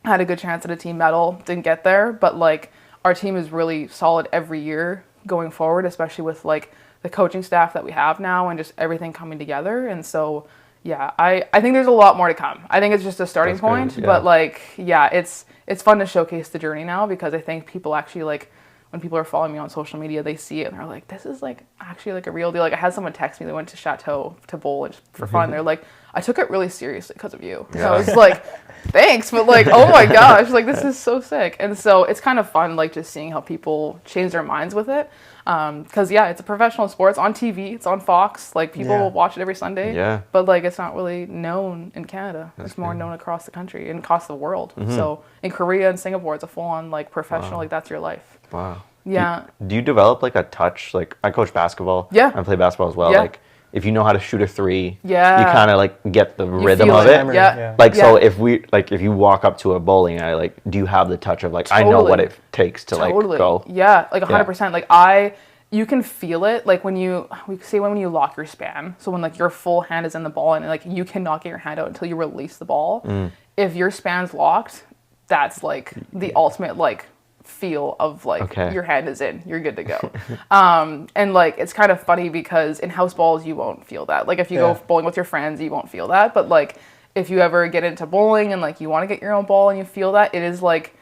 had a good chance at a team medal, didn't get there, but like our team is really solid every year going forward, especially with like the coaching staff that we have now and just everything coming together. And so, I think there's a lot more to come. I think it's just a starting point, but like, it's fun to showcase the journey now, because I think people actually like, when people are following me on social media, they see it and they're like, this is like actually like a real deal. Like, I had someone text me, they went to Chateau to bowl for fun. They're like, I took it really seriously because of you. Yeah. I was like, thanks, but like, oh my gosh, like this is so sick. And so it's kind of fun, like just seeing how people change their minds with it. Because it's a professional sport. It's on TV. It's on Fox. Like people will watch it every Sunday. Yeah. But like it's not really known in Canada. It's more known across the country and across the world. So in Korea and Singapore, it's a full-on like professional. Like that's your life. Wow. Yeah. Do you develop like a touch? Like I coach basketball. Yeah. I play basketball as well. Yeah. Like if you know how to shoot a 3, you yeah, kind of like get the rhythm of it. Yeah. Like so if you walk up to a bowling alley, like do you have the touch of like I know what it takes to like go? Yeah, like 100%. Like you can feel it, like when you lock your span. So when like your full hand is in the ball and like you cannot get your hand out until you release the ball. If your span's locked, that's like the ultimate like feel of like your hand is in, you're good to go. And like it's kind of funny because in house balls you won't feel that. Like if you go bowling with your friends, you won't feel that. But like if you ever get into bowling and like you want to get your own ball and you feel that, it is like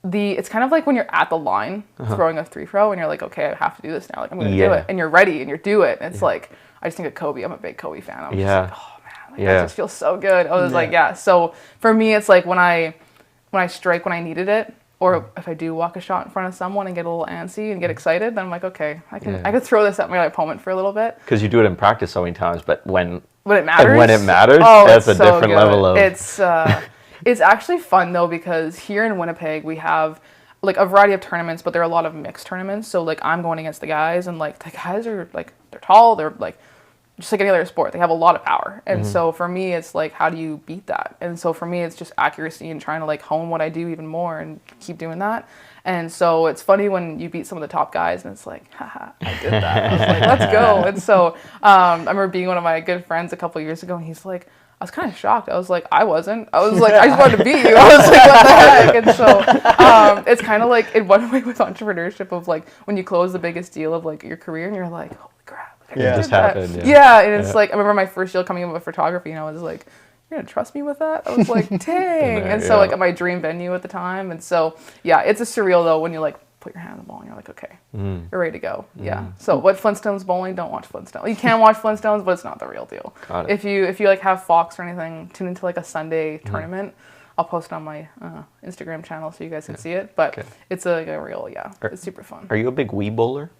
it's kind of like when you're at the line throwing a 3-throw and you're like, okay, I have to do this now. Like I'm gonna do it, and you're ready and you do it. And it's like I just think of Kobe. I'm a big Kobe fan. I'm just like, oh man, like, that just feels so good. I was like, So for me, it's like when I strike when I needed it, or if I do walk a shot in front of someone and get a little antsy and get excited, then I'm like, okay, I could throw this at my opponent for a little bit. Because you do it in practice so many times, but when it matters, that's a different level of. It's actually fun though, because here in Winnipeg we have like a variety of tournaments, but there are a lot of mixed tournaments. So like I'm going against the guys, and like the guys are like they're tall, they're like just like any other sport, they have a lot of power. And so for me it's like, how do you beat that? And so for me it's just accuracy and trying to like hone what I do even more and keep doing that. And so it's funny when you beat some of the top guys and it's like, haha, I did that. I was like, let's go. And so I remember being one of my good friends a couple of years ago, and he's like, I was kind of shocked. I was like, I wasn't. I was like, I just wanted to beat you. I was like, what the heck? And so it's kind of like in one way with entrepreneurship of like when you close the biggest deal of like your career and you're like, holy crap. It just happened. And it's like, I remember my first deal coming in with photography and I was like, you're gonna trust me with that? I was like, dang. And so like at my dream venue at the time. And so, it's a surreal though when you like put your hand on the ball and you're like, okay, you're ready to go. So what Flintstones bowling? Don't watch Flintstones. You can watch Flintstones, but it's not the real deal. If you like have Fox or anything, tune into like a Sunday tournament. I'll post it on my Instagram channel so you guys can see it. But it's a real, it's super fun. Are you a big Wii bowler?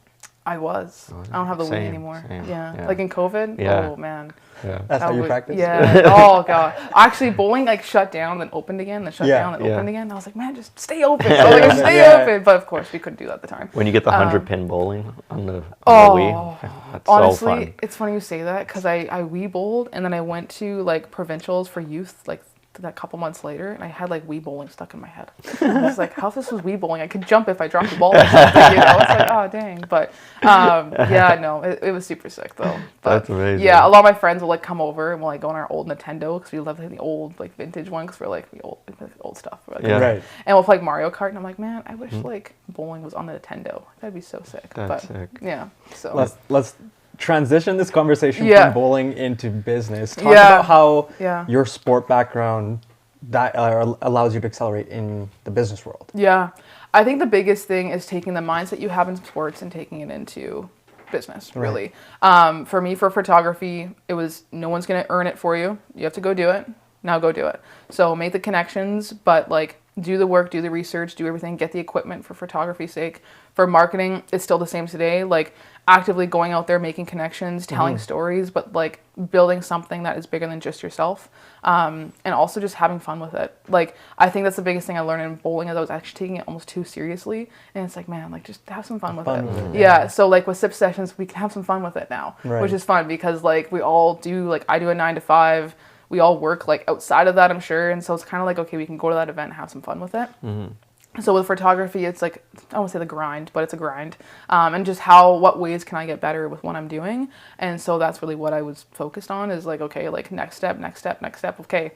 I was. I don't have the Wii anymore. Same. Like in COVID. Oh man. That's how you practice? Yeah. Oh god. Actually, bowling like shut down, then opened again, then shut down, then opened again. And I was like, man, just stay open. So like, stay open. But of course, we couldn't do that at the time. When you get the 100-pin bowling on the Wii, that's honestly, so fun. It's funny you say that because I Wii bowled and then I went to like provincials for youth like that couple months later, and I had like Wii bowling stuck in my head. I was like, how if this was Wii bowling? I could jump if I dropped the ball or something, you know? It's like, oh dang. But it was super sick though. But, that's amazing. Yeah, a lot of my friends will like come over and we'll like go on our old Nintendo because we love like, the old like vintage one because we're like the old stuff. Like, right. And we'll play like Mario Kart, and I'm like, man, I wish like bowling was on the Nintendo. That'd be so sick. That's sick. Yeah. So let's transition this conversation from bowling into business. Talk about how your sport background that allows you to accelerate in the business world. Yeah. I think the biggest thing is taking the mindset you have in sports and taking it into business, really. For me, for photography, it was no one's going to earn it for you. You have to go do it. Now go do it. So make the connections, but like do the work, do the research, do everything, get the equipment for photography's sake. For marketing, it's still the same today. Like actively going out there, making connections, telling stories, but like building something that is bigger than just yourself. And also just having fun with it. Like, I think that's the biggest thing I learned in bowling is I was actually taking it almost too seriously. And it's like, man, like just have some fun with it. Yeah. So like with SIP sessions, we can have some fun with it now, which is fun because like we all do, like I do a 9 to 5. We all work like outside of that, I'm sure. And so it's kind of like, okay, we can go to that event and have some fun with it. So with photography, it's like, I won't say the grind, but it's a grind. And just what ways can I get better with what I'm doing? And so that's really what I was focused on is like, okay, like next step. Okay,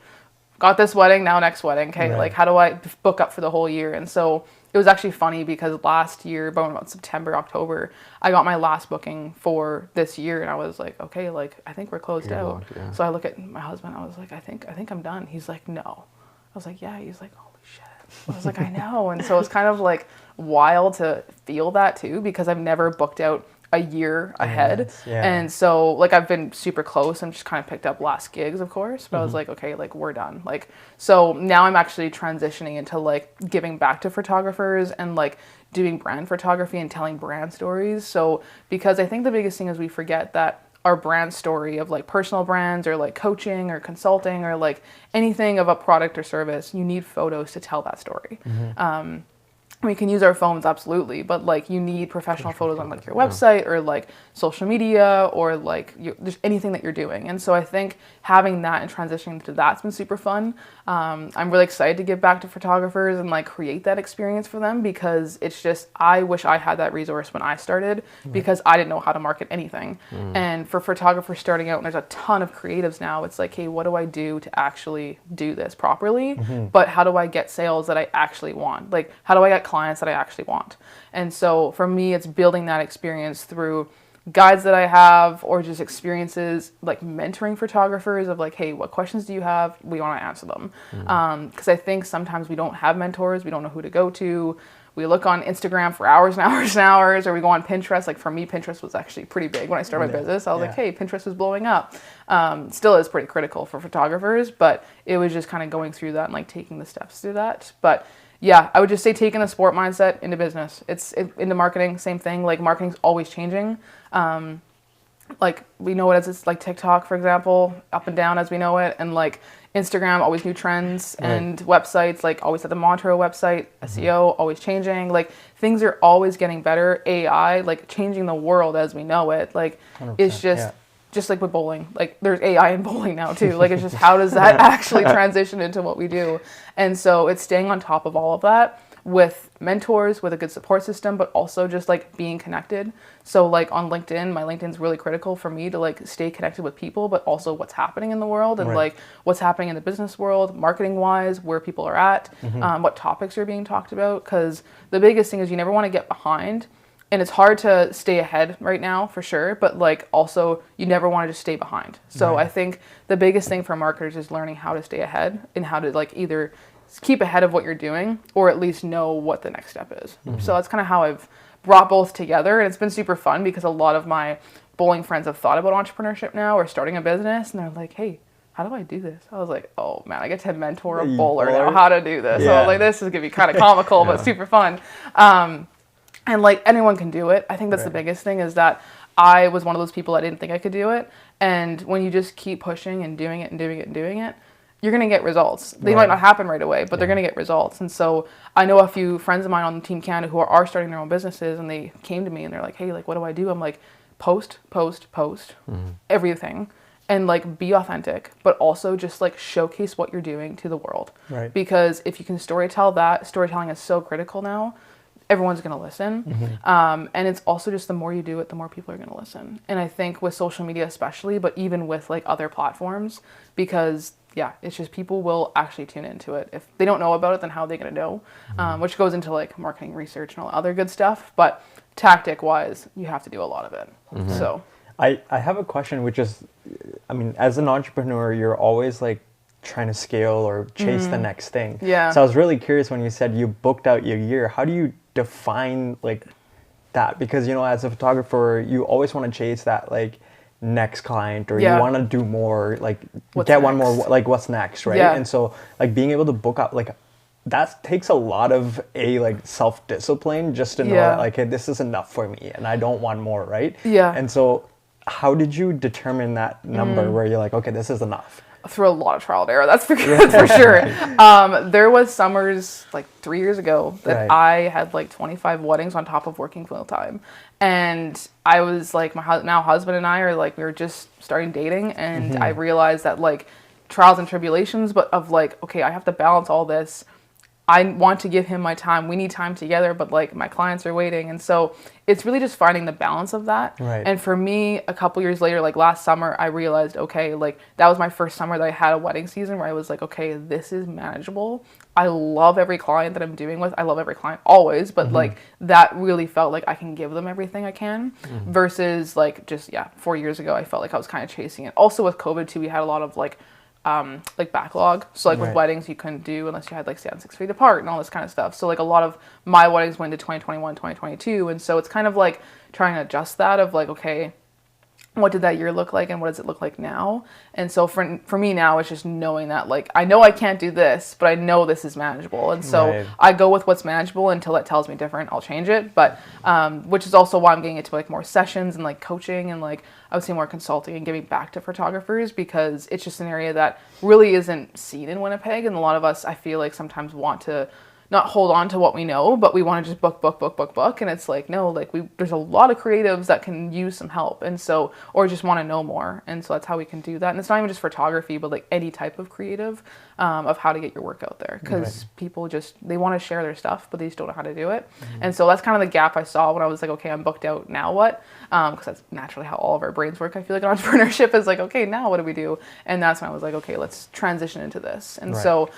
got this wedding, now next wedding. Okay, like how do I book up for the whole year? And so it was actually funny because last year, about September, October, I got my last booking for this year. And I was like, okay, like I think we're closed out. So I look at my husband, I was like, I think I'm done. He's like, no. I was like, yeah. He's like, holy shit. I was like, I know. And so it's kind of like wild to feel that too, because I've never booked out a year ahead. And so like I've been super close and just kind of picked up last gigs, of course, but I was like, okay, like we're done. Like, so now I'm actually transitioning into like giving back to photographers and like doing brand photography and telling brand stories. So because I think the biggest thing is we forget that our brand story of like personal brands or like coaching or consulting or like anything of a product or service, you need photos to tell that story. We can use our phones, absolutely, but like you need professional photos on like your website or like social media or like just anything that you're doing. And so I think having that and transitioning to that's been super fun. I'm really excited to give back to photographers and like create that experience for them, because it's just, I wish I had that resource when I started, because I didn't know how to market anything. And for photographers starting out, and there's a ton of creatives now, it's like, hey, what do I do to actually do this properly? But how do I get sales that I actually want? Like, how do I get clients that I actually want? And so for me, it's building that experience through guides that I have, or just experiences like mentoring photographers of like, hey, what questions do you have? We want to answer them. Because I think sometimes we don't have mentors. We don't know who to go to. We look on Instagram for hours and hours and hours, or we go on Pinterest. Like for me, Pinterest was actually pretty big when I started my business. I was like, hey, Pinterest was blowing up. Still is pretty critical for photographers, but it was just kind of going through that and like taking the steps through that. But yeah, I would just say taking the sport mindset into business. It's into marketing, same thing. Like marketing's always changing. Like we know it as it's like TikTok, for example, up and down as we know it. And like Instagram, always new trends, and websites, like always at the Montreal website, SEO, always changing. Like things are always getting better. AI, like changing the world as we know it. Like it's just like with bowling, like there's AI in bowling now too. Like it's just, how does that actually transition into what we do? And so it's staying on top of all of that with mentors, with a good support system, but also just like being connected. So like on LinkedIn, my LinkedIn's really critical for me to like stay connected with people, but also what's happening in the world and like what's happening in the business world, marketing wise, where people are at, what topics are being talked about. Because the biggest thing is you never want to get behind. And it's hard to stay ahead right now, for sure, but like also you never want to just stay behind. So I think the biggest thing for marketers is learning how to stay ahead and how to like either keep ahead of what you're doing or at least know what the next step is. So that's kind of how I've brought both together, and it's been super fun because a lot of my bowling friends have thought about entrepreneurship now or starting a business, and they're like, hey, how do I do this? I was like, oh man, I get to mentor a bowler now how to do this. So I was like, this is gonna be kind of comical, but super fun. And like anyone can do it. I think that's the biggest thing, is that I was one of those people that didn't think I could do it. And when you just keep pushing and doing it and doing it and doing it, you're going to get results. They might not happen right away, but they're going to get results. And so I know a few friends of mine on Team Canada who are starting their own businesses, and they came to me and they're like, hey, like, what do I do? I'm like, post, everything. And like be authentic, but also just like showcase what you're doing to the world. Because if you can storytelling is so critical now. Everyone's going to listen. And it's also just the more you do it, the more people are going to listen. And I think with social media especially, but even with like other platforms, because it's just people will actually tune into it. If they don't know about it, then how are they going to know? Which goes into like marketing research and all other good stuff. But tactic wise, you have to do a lot of it. So I have a question, which is, I mean, as an entrepreneur, you're always like trying to scale or chase the next thing. So I was really curious when you said you booked out your year. How do you define like that? Because, you know, as a photographer, you always want to chase that like next client, or you want to do more, like what's get next? One more, like what's next, right? And so like being able to book out, like that takes a lot of like self-discipline just to know that like, hey, this is enough for me and I don't want more, right? And so how did you determine that number where you're like, okay, this is enough? Through a lot of trial and error, that's for sure. There was summers like 3 years ago that I had like 25 weddings on top of working full time, and I was like, my now husband and I are like, we were just starting dating, and I realized that like trials and tribulations, but of like, okay, I have to balance all this. I want to give him my time. We need time together, but like my clients are waiting. And so it's really just finding the balance of that. And for me, a couple years later, like last summer, I realized, okay, like that was my first summer that I had a wedding season where I was like, okay, this is manageable. I love every client that I'm doing with. I love every client always, but like that really felt like I can give them everything I can versus like just, 4 years ago, I felt like I was kind of chasing it. Also with COVID too, we had a lot of like like backlog. So like with weddings you couldn't do unless you had like stand 6 feet apart and all this kind of stuff. So like a lot of my weddings went to 2021, 2022. And so it's kind of like trying to adjust that of like, okay, what did that year look like and what does it look like now? And so for me now, it's just knowing that like, I know I can't do this, but I know this is manageable. And so I go with what's manageable until it tells me different, I'll change it. But, which is also why I'm getting into like more sessions and like coaching and like, I would say more consulting and giving back to photographers, because it's just an area that really isn't seen in Winnipeg. And a lot of us, I feel like sometimes want to not hold on to what we know, but we want to just book. And it's like, no, like there's a lot of creatives that can use some help. And so, or just want to know more. And so that's how we can do that. And it's not even just photography, but like any type of creative, of how to get your work out there. Cause people just, they want to share their stuff, but they just don't know how to do it. And so that's kind of the gap I saw when I was like, okay, I'm booked out, now what? Cause that's naturally how all of our brains work. I feel like in entrepreneurship is like, okay, now what do we do? And that's when I was like, okay, let's transition into this. And so,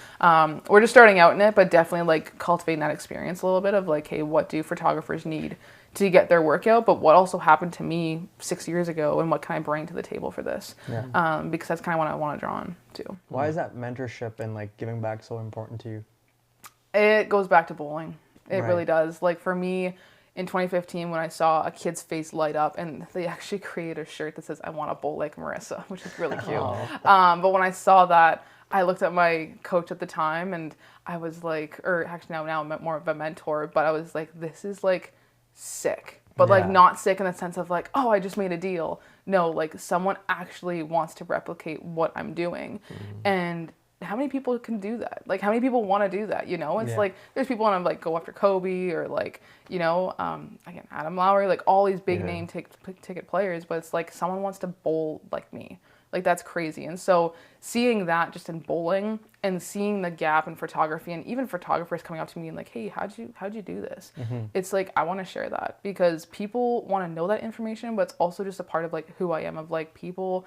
we're just starting out in it, but definitely like cultivating that experience a little bit of like, hey, what do photographers need to get their work out? But what also happened to me 6 years ago, and what can I bring to the table for this? Because that's kind of what I want to draw on to. Why is that mentorship and like giving back so important to you? It goes back to bowling. It really does. Like for me, in 2015, when I saw a kid's face light up, and they actually created a shirt that says, I want to bowl like Marissa, which is really cute. But when I saw that, I looked at my coach at the time and I was like, or actually now I'm more of a mentor, but I was like, this is like sick, but like not sick in the sense of like, oh, I just made a deal. No, like someone actually wants to replicate what I'm doing. And how many people can do that? Like how many people want to do that? You know, it's like, there's people want to like go after Kobe or like, you know, again, Adam Lowry, like all these big name ticket players, but it's like someone wants to bowl like me. Like that's crazy. And so seeing that just in bowling and seeing the gap in photography, and even photographers coming up to me and like, hey, how'd you do this? It's like, I want to share that because people want to know that information, but it's also just a part of like who I am, of like people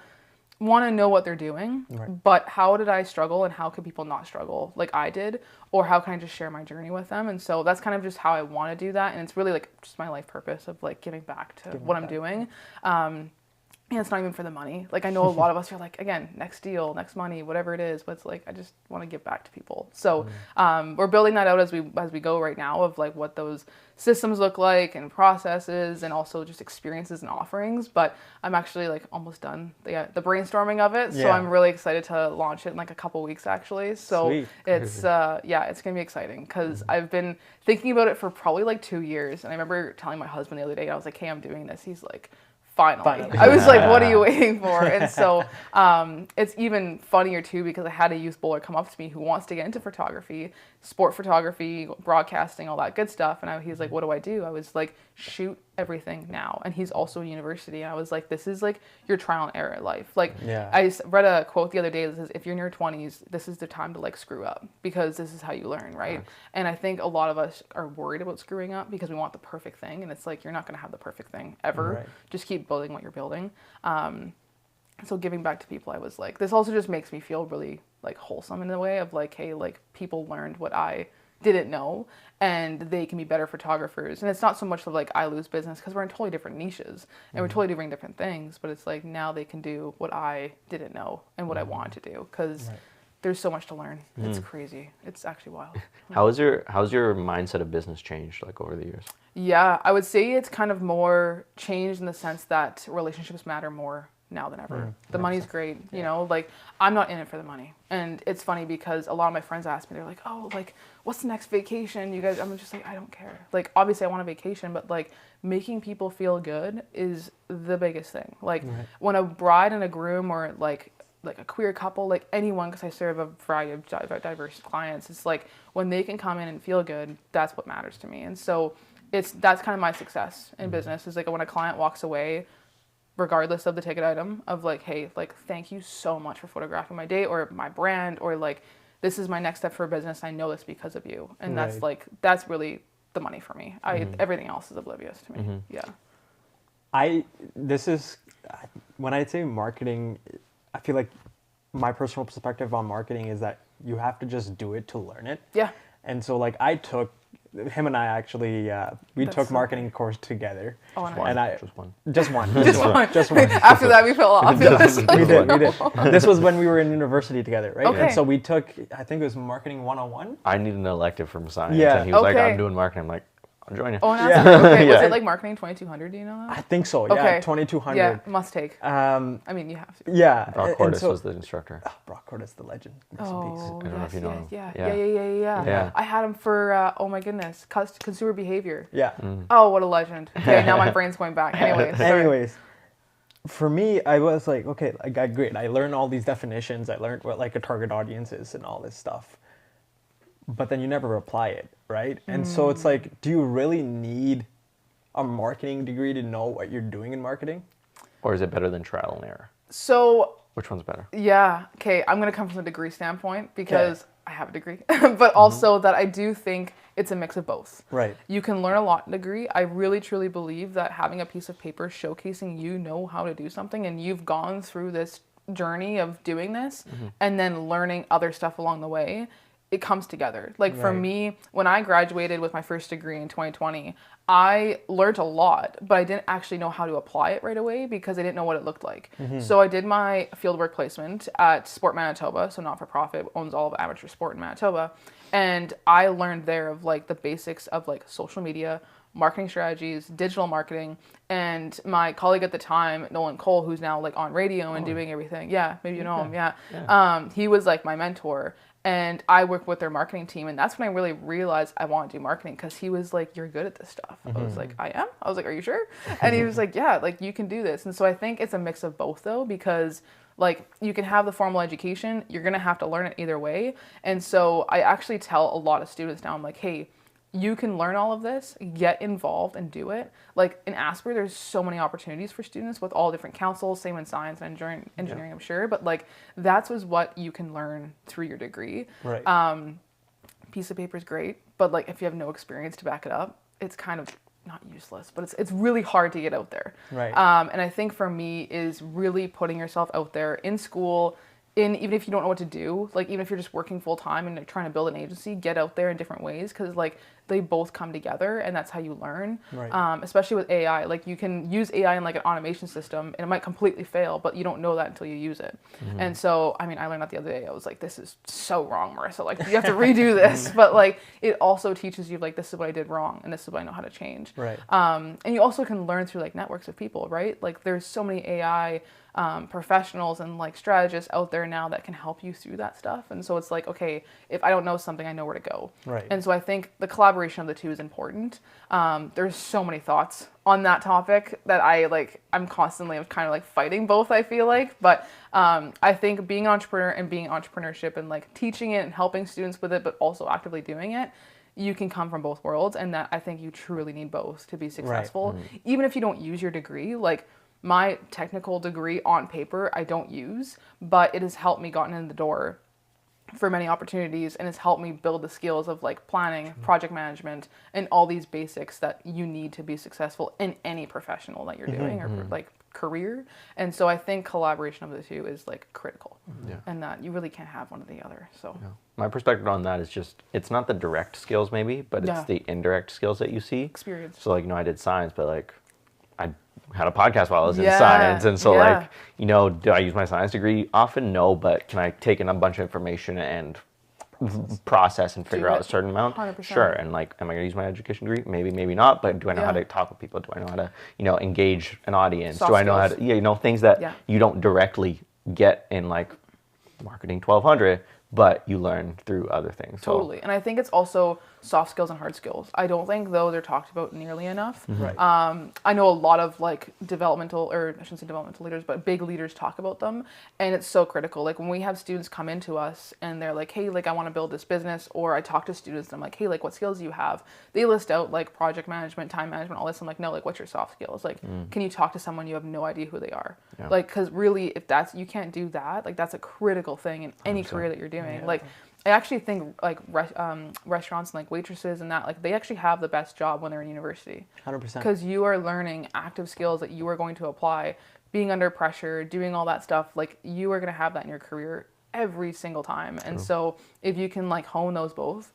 want to know what they're doing, but how did I struggle and how could people not struggle like I did? Or how can I just share my journey with them? And so that's kind of just how I want to do that. And it's really like just my life purpose of like giving back to what I'm doing. And it's not even for the money. Like I know a lot of us are like, again, next deal, next money, whatever it is, but it's like, I just want to give back to people. So we're building that out as we go right now, of like what those systems look like and processes and also just experiences and offerings. But I'm actually like almost done the brainstorming of it. So I'm really excited to launch it in like a couple weeks actually. So it's, it's going to be exciting because I've been thinking about it for probably like 2 years. And I remember telling my husband the other day, I was like, hey, I'm doing this. He's like, Finally. I was like, what are you waiting for? And so it's even funnier too, because I had a youth bowler come up to me who wants to get into photography, sport photography, broadcasting, all that good stuff. And he's like, what do I do? I was like, shoot everything now. And he's also in university. And I was like, this is like your trial and error life. Like I read a quote the other day that says, if you're in your 20s, this is the time to like screw up because this is how you learn, right? And I think a lot of us are worried about screwing up because we want the perfect thing. And it's like, you're not going to have the perfect thing ever. Just keep building what you're building. So giving back to people, I was like, this also just makes me feel really like wholesome in a way of like, hey, like people learned what I didn't know and they can be better photographers. And it's not so much of like I lose business because we're in totally different niches and we're totally doing different things, but it's like now they can do what I didn't know and what I wanted to do because there's so much to learn. It's crazy. It's actually wild. How's your mindset of business changed like over the years? Yeah, I would say it's kind of more changed in the sense that relationships matter more now than ever. The money's great, you know, like I'm not in it for the money. And it's funny because a lot of my friends ask me, they're like, oh, like what's the next vacation? You guys, I'm just like, I don't care. Like obviously I want a vacation, but like making people feel good is the biggest thing. Like when a bride and a groom or like a queer couple, like anyone, because I serve a variety of diverse clients, it's like when they can come in and feel good, that's what matters to me. And so that's kind of my success in business is like when a client walks away, regardless of the ticket item, of like, hey, like thank you so much for photographing my day or my brand, or like this is my next step for business. I know this because of you. And that's like, that's really the money for me. Everything else is oblivious to me. When I say marketing, I feel like my personal perspective on marketing is that you have to just do it to learn it. And so like I took him and I actually we took marketing course together. Oh, nice. Just one. Just one. After that, we fell off. We did. This was when we were in university together, right? Okay. And so we took, I think it was marketing 101. I needed an elective from science, and he was like, "I'm doing marketing." I'm like, I'll join you. Oh, okay. Was it like marketing 2200? Do you know that? I think so. Yeah, 2200. Yeah, must take. I mean, you have to. Yeah. Brock Cordes was the instructor. Brock Cordes, the legend. Oh, I don't know if you know him. Yeah. I had him for oh my goodness, consumer behavior. Yeah. Oh, what a legend. Okay, now my brain's going back. Anyways, for me, I was like, okay, great. I learned all these definitions. I learned what like a target audience is and all this stuff. But then you never apply it, right? And so it's like, do you really need a marketing degree to know what you're doing in marketing? Or is it better than trial and error? So... Which one's better? Yeah. Okay, I'm going to come from the degree standpoint because I have a degree. But also that I do think it's a mix of both. Right. You can learn a lot in a degree. I really, truly believe that having a piece of paper showcasing you know how to do something and you've gone through this journey of doing this and then learning other stuff along the way, it comes together. Like for me, when I graduated with my first degree in 2020, I learned a lot, but I didn't actually know how to apply it right away because I didn't know what it looked like. So I did my fieldwork placement at Sport Manitoba, so not-for-profit, owns all of amateur sport in Manitoba. And I learned there of like the basics of like social media, marketing strategies, digital marketing, and my colleague at the time, Nolan Cole, who's now like on radio and doing everything. Yeah, maybe you know him, he was like my mentor. And I worked with their marketing team, and that's when I really realized I want to do marketing because he was like, "You're good at this stuff." I was like, "I am?" I was like, "Are you sure?" And he was like, "Yeah, like you can do this." And so I think it's a mix of both though, because like you can have the formal education, you're gonna have to learn it either way. And so I actually tell a lot of students now, I'm like, "Hey, you can learn all of this, get involved and do it." Like in Asper, there's so many opportunities for students with all different councils, same in science and engineering, I'm sure. But like that's what you can learn through your degree. Right. Piece of paper is great, but like if you have no experience to back it up, it's kind of not useless, but it's really hard to get out there. Right. And I think for me is really putting yourself out there in school, even if you don't know what to do, like even if you're just working full time and you're trying to build an agency, get out there in different ways because like they both come together and that's how you learn. Right. Especially with AI, like you can use AI in like an automation system and it might completely fail, but you don't know that until you use it. And so, I mean, I learned that the other day. I was like, this is so wrong, Marissa. Like you have to redo this, but like it also teaches you like this is what I did wrong and this is what I know how to change. Right. And you also can learn through like networks of people, right? Like there's so many AI professionals and like strategists out there now that can help you through that stuff. And so it's like, okay, if I don't know something, I know where to go. Right. And so I think the collaboration of the two is important. There's so many thoughts on that topic that I'm constantly kind of like fighting both, I feel like. But I think being an entrepreneur and being entrepreneurship and like teaching it and helping students with it, but also actively doing it, you can come from both worlds. And that I think you truly need both to be successful. Right. Even if you don't use your degree, like my technical degree on paper, I don't use, but it has helped me gotten in the door for many opportunities and has helped me build the skills of like planning, project management, and all these basics that you need to be successful in any professional that you're doing or like career. And so I think collaboration of the two is like critical and that you really can't have one or the other. So my perspective on that is just, it's not the direct skills maybe, but it's the indirect skills that you see. Experience. So like, I did science, but like I had a podcast while I was in science. And so like, do I use my science degree often? No, but can I take in a bunch of information and process and figure out a certain amount? 100%. Sure. And like, am I going to use my education degree? Maybe, maybe not. But do I know how to talk with people? Do I know how to, engage an audience? Soft do I know skills. how to, things that you don't directly get in like marketing 1200, but you learn through other things. Totally. And I think it's also soft skills and hard skills. I don't think those are talked about nearly enough. Right. I know a lot of like developmental, or I shouldn't say developmental leaders, but big leaders talk about them. And it's so critical. Like when we have students come into us and they're like, hey, like I want to build this business, or I talk to students and I'm like, hey, like what skills do you have? They list out like project management, time management, all this. I'm like, no, like what's your soft skills? Like, can you talk to someone you have no idea who they are? Yeah. Like, cause really if you can't do that, like that's a critical thing in any career that you're doing. Like, I actually think like restaurants and like waitresses and that, like they actually have the best job when they're in university. 100%. Because you are learning active skills that you are going to apply, being under pressure, doing all that stuff. Like you are going to have that in your career every single time. And so if you can like hone those both,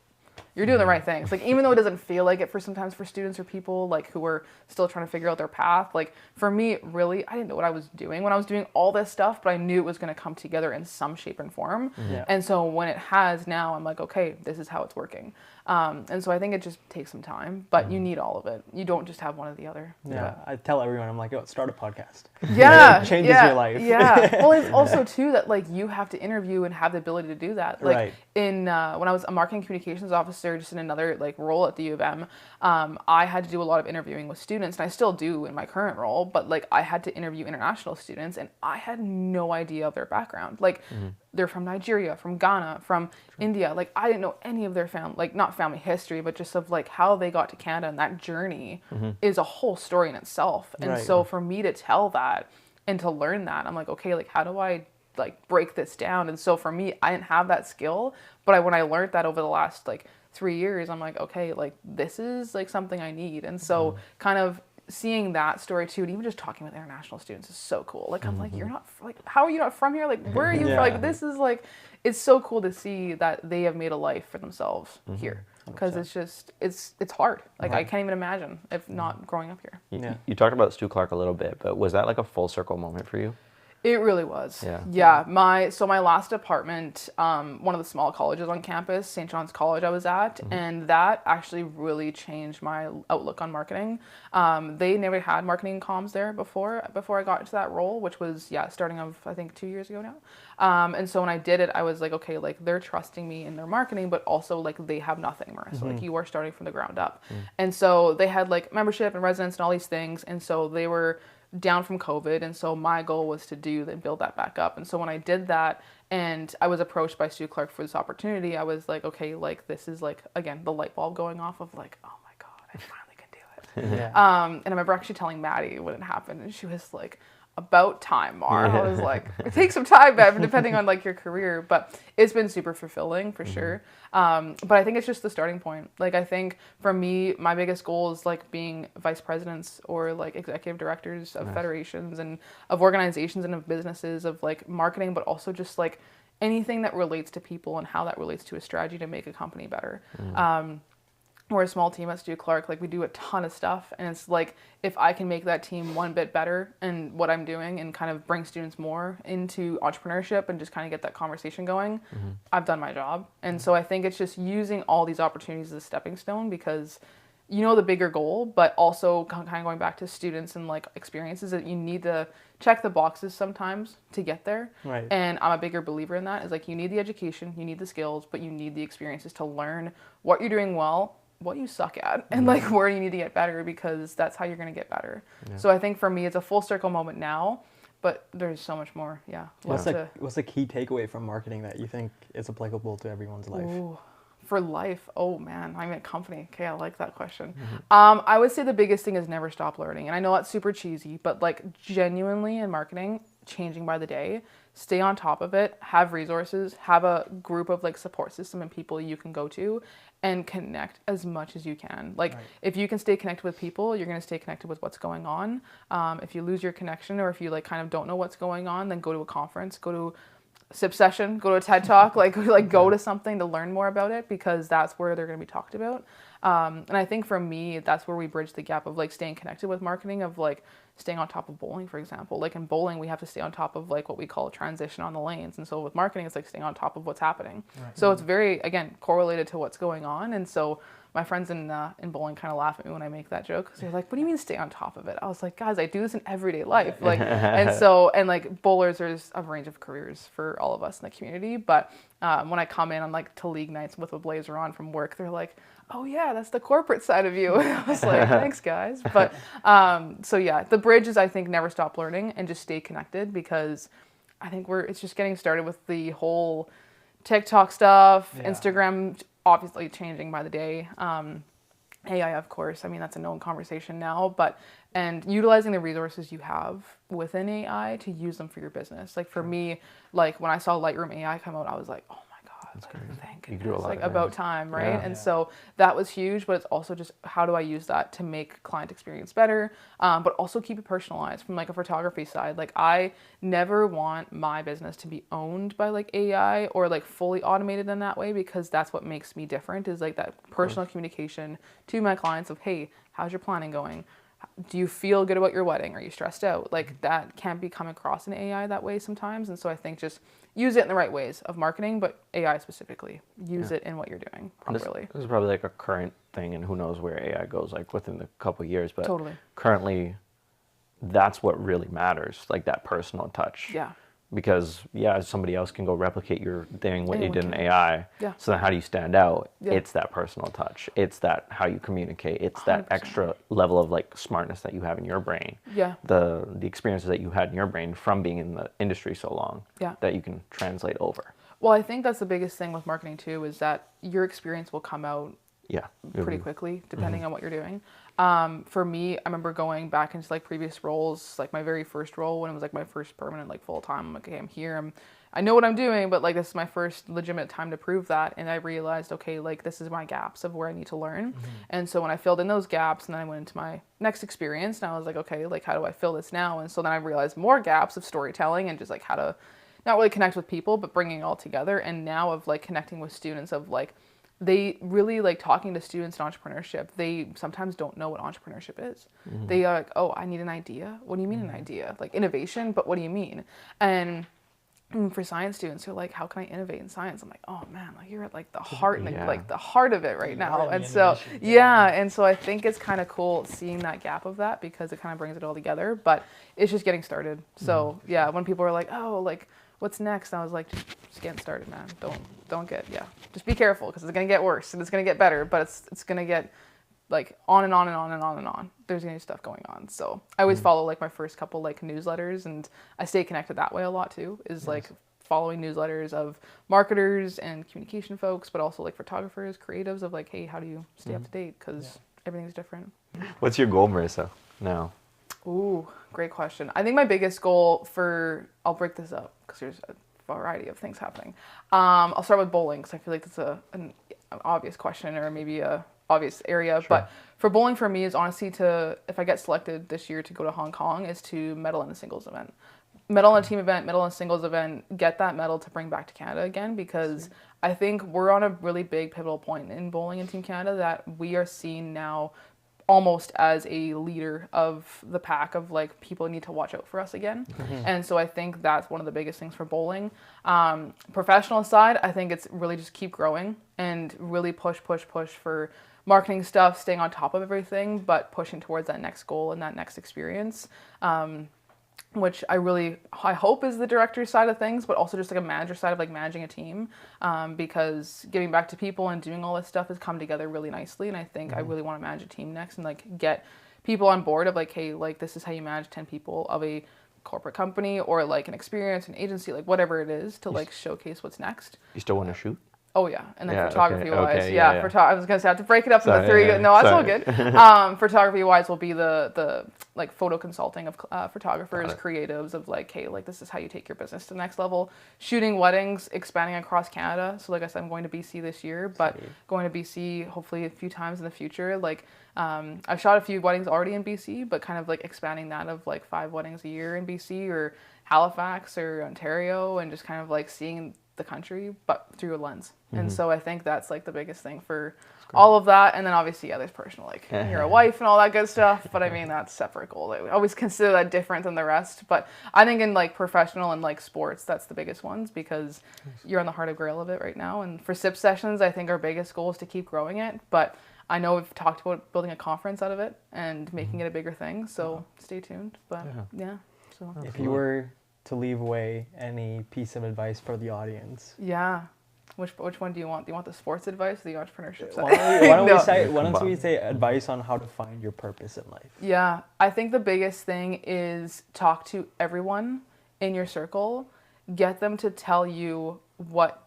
you're doing the right things. Like, even though it doesn't feel like it sometimes for students or people like who are still trying to figure out their path, like for me, really, I didn't know what I was doing when I was doing all this stuff, but I knew it was going to come together in some shape and form. And so when it has now, I'm like, okay, this is how it's working. And so I think it just takes some time, but you need all of it. You don't just have one or the other. Yeah, I tell everyone, I'm like, yo, start a podcast. Yeah, it changes your life. Yeah. Well, it's also too that like you have to interview and have the ability to do that. Like in when I was a marketing communications officer, just in another like role at the U of M, I had to do a lot of interviewing with students, and I still do in my current role. But like I had to interview international students, and I had no idea of their background. Like they're from Nigeria, from Ghana, from India. Like I didn't know any of their not family history, but just of like how they got to Canada, and that journey is a whole story in itself. And so for me to tell that and to learn that, I'm like, okay, like how do I like break this down? And so for me, I didn't have that skill, but when I learned that over the last like 3 years, I'm like, okay, like this is like something I need. And so kind of seeing that story too, and even just talking with international students is so cool. Like I'm like, you're not like, how are you not from here? Like where are you from? Like this is like, it's so cool to see that they have made a life for themselves here, because it's just it's hard. Like I can't even imagine if not growing up here. You talked about Stu Clark a little bit, but was that like a full circle moment for you? It really was. Yeah. My last department, one of the small colleges on campus, St. John's College I was at, and that actually really changed my outlook on marketing. They never had marketing comms there before I got into that role, which was, starting of, I think 2 years ago now. And so when I did it, I was like, okay, like they're trusting me in their marketing, but also like they have nothing, Marissa. Like you are starting from the ground up. And so they had like membership and residence and all these things. And so they were down from COVID, and so my goal was to build that back up. And so when I did that, and I was approached by Stu Clark for this opportunity, I was like, okay, like this is like, again, the light bulb going off of like, oh my God, I finally can do it. And I remember actually telling Maddie when it happened, and she was like, about time, Mar. I was like, it takes some time, Bev, depending on like your career, but it's been super fulfilling for sure. But I think it's just the starting point. Like I think for me, my biggest goal is like being vice presidents or like executive directors of federations and of organizations and of businesses, of like marketing, but also just like anything that relates to people and how that relates to a strategy to make a company better. We're a small team at Stu Clark. Like we do a ton of stuff, and it's like if I can make that team one bit better in what I'm doing and kind of bring students more into entrepreneurship and just kind of get that conversation going, I've done my job. And so I think it's just using all these opportunities as a stepping stone, because you know the bigger goal, but also kind of going back to students and like experiences, that you need to check the boxes sometimes to get there. And I'm a bigger believer in that, is like you need the education, you need the skills, but you need the experiences to learn what you're doing well, what you suck at, and like where you need to get better, because that's how you're going to get better. So I think for me, it's a full circle moment now, but there's so much more. What's the key takeaway from marketing that you think is applicable to everyone's life? Ooh, for life, oh man, I'm in a company. Okay, I like that question. I would say the biggest thing is never stop learning. And I know that's super cheesy, but like genuinely in marketing, changing by the day, stay on top of it, have resources, have a group of like support system and people you can go to, and connect as much as you can. Like if you can stay connected with people, you're going to stay connected with what's going on. If you lose your connection, or if you like kind of don't know what's going on, then go to a conference, go to SIP session, go to a TED Talk, like go to something to learn more about it, because that's where they're going to be talked about. And I think for me, that's where we bridge the gap of like staying connected with marketing, of like staying on top of bowling, for example. Like in bowling, we have to stay on top of like what we call transition on the lanes. And so with marketing, it's like staying on top of what's happening. So it's very, again, correlated to what's going on. And so my friends in bowling kind of laugh at me when I make that joke, because they're like, what do you mean stay on top of it? I was like, guys, I do this in everyday life. Like, and like bowlers, there's a range of careers for all of us in the community. But when I come in on like to league nights with a blazer on from work, they're like, oh yeah, that's the corporate side of you. I was like, thanks guys. But so yeah, the bridge is, I think, never stop learning and just stay connected, because I think it's just getting started with the whole TikTok stuff, Instagram obviously changing by the day. AI, of course, I mean, that's a known conversation now, and utilizing the resources you have within AI to use them for your business. Like for me, like when I saw Lightroom AI come out, I was like, oh my God, That's great. Thank you goodness. Like about time, right? And so that was huge, but it's also just how do I use that to make client experience better, but also keep it personalized from like a photography side. Like I never want my business to be owned by like AI or like fully automated in that way, because that's what makes me different, is like that personal communication to my clients of, hey, how's your planning going? Do you feel good about your wedding? Are you stressed out? Like that can't be come across in AI that way sometimes. And so I think just use it in the right ways of marketing, but AI specifically, use it in what you're doing properly. This is probably like a current thing, and who knows where AI goes like within a couple of years, but currently that's what really matters, like that personal touch. Yeah. Because somebody else can go replicate your thing, what you did in AI. Yeah. So then how do you stand out? Yeah. It's that personal touch. It's that how you communicate. It's 100%. That extra level of like smartness that you have in your brain. Yeah. The experiences that you had in your brain from being in the industry so long. Yeah. That you can translate over. Well, I think that's the biggest thing with marketing too, is that your experience will come out pretty quickly depending on what you're doing. For me, I remember going back into like previous roles, like my very first role when it was like my first permanent like full time. I'm like, okay, I'm here. I know what I'm doing, but like this is my first legitimate time to prove that. And I realized, okay, like this is my gaps of where I need to learn. And so when I filled in those gaps, and then I went into my next experience, and I was like, okay, like how do I fill this now? And so then I realized more gaps of storytelling and just like how to not really connect with people, but bringing it all together. And now of like connecting with students of like, they really like talking to students in entrepreneurship. They sometimes don't know what entrepreneurship is. They are like, oh, I need an idea. What do you mean an idea? Like innovation, but what do you mean? And for science students, they're like, how can I innovate in science? I'm like, oh man, like you're at like the heart and like the heart of it right now. And so and so I think it's kind of cool seeing that gap of that, because it kind of brings it all together. But it's just getting started. So when people are like, oh, like what's next? I was like, just getting started, man. Don't get, just be careful, because it's going to get worse and it's going to get better, but it's going to get like on and on and on and on and on. There's going to be stuff going on. So I always follow like my first couple like newsletters, and I stay connected that way a lot too, is like following newsletters of marketers and communication folks, but also like photographers, creatives of like, hey, how do you stay up to date? Because everything's different. What's your goal, Marissa, now? Ooh, great question. I think my biggest goal I'll break this up because there's a variety of things happening. I'll start with bowling, because I feel like that's an obvious question, or maybe a obvious area. Sure. But for bowling, for me, is honestly if I get selected this year to go to Hong Kong, is to medal in a singles event. Medal in a team event, medal in a singles event, get that medal to bring back to Canada again, because I think we're on a really big pivotal point in bowling in Team Canada that we are seen now almost as a leader of the pack of like people need to watch out for us again. And so I think that's one of the biggest things for bowling. Professional side, I think it's really just keep growing and really push for marketing stuff, staying on top of everything, but pushing towards that next goal and that next experience. Which I hope is the director side of things, but also just like a manager side of like managing a team, because giving back to people and doing all this stuff has come together really nicely. And I think I really want to manage a team next and like get people on board of like, hey, like this is how you manage 10 people of a corporate company or like an experience, an agency, like whatever it is, to like showcase what's next. You still want to shoot? Oh yeah, and then photography-wise, I was gonna say I have to break it up into three. No, that's all good. Photography-wise will be the like photo consulting of photographers, creatives of like, hey, like this is how you take your business to the next level. Shooting weddings, expanding across Canada. So like I said, I'm going to BC this year, but going to BC hopefully a few times in the future. Like I've shot a few weddings already in BC, but kind of like expanding that of like 5 weddings a year in BC or Halifax or Ontario, and just kind of like seeing the country, but through a lens. And so I think that's like the biggest thing for all of that. And then obviously, there's personal, like you're a wife and all that good stuff. But I mean, that's separate goal. I always consider that different than the rest. But I think in like professional and like sports, that's the biggest ones, because you're on the heart of grail of it right now. And for SIP sessions, I think our biggest goal is to keep growing it. But I know we've talked about building a conference out of it and making it a bigger thing. So stay tuned. But so if you were to leave away any piece of advice for the audience. Which one do you want? Do you want the sports advice or the entrepreneurship side? Why don't we say advice on how to find your purpose in life? Yeah, I think the biggest thing is talk to everyone in your circle. Get them to tell you what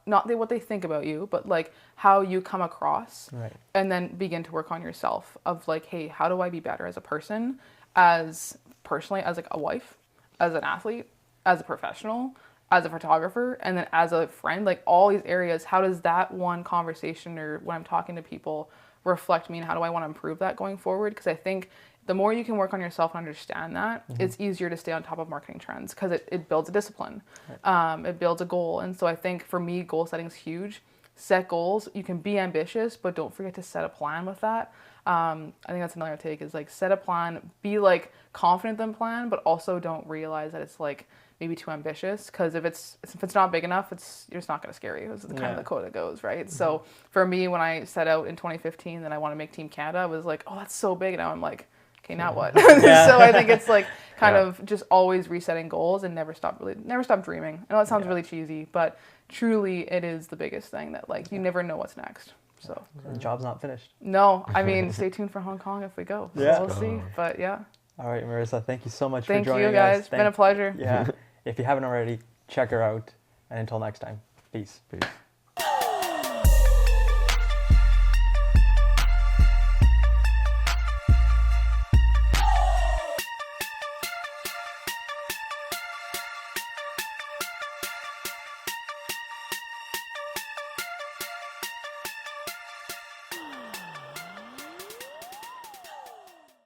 they think about you, but like how you come across. Right. And then begin to work on yourself of like, hey, how do I be better as a person, as personally, as like a wife, as an athlete, as a professional, as a photographer and then as a friend, like all these areas, how does that one conversation or when I'm talking to people reflect me and how do I want to improve that going forward? Because I think the more you can work on yourself and understand that, it's easier to stay on top of marketing trends because it builds a discipline. It builds a goal. And so I think for me, goal setting is huge. Set goals. You can be ambitious, but don't forget to set a plan with that. I think that's another take is like set a plan, be like confident in the plan, but also don't realize that it's like maybe too ambitious because if it's not big enough, it's not going to scare you. It's kind of the quote that goes, right? So for me, when I set out in 2015 that I want to make Team Canada, I was like, oh, that's so big. And now I'm like, okay, now what? So I think it's like kind of just always resetting goals and never stop dreaming. I know that sounds really cheesy, but truly it is the biggest thing that like you never know what's next. So the job's not finished. No, I mean, stay tuned for Hong Kong if we go. So we'll see. But yeah. All right, Marissa, thank you so much for joining us. Thank you, guys. It's been a pleasure. Yeah. If you haven't already, check her out. And until next time, peace. Peace.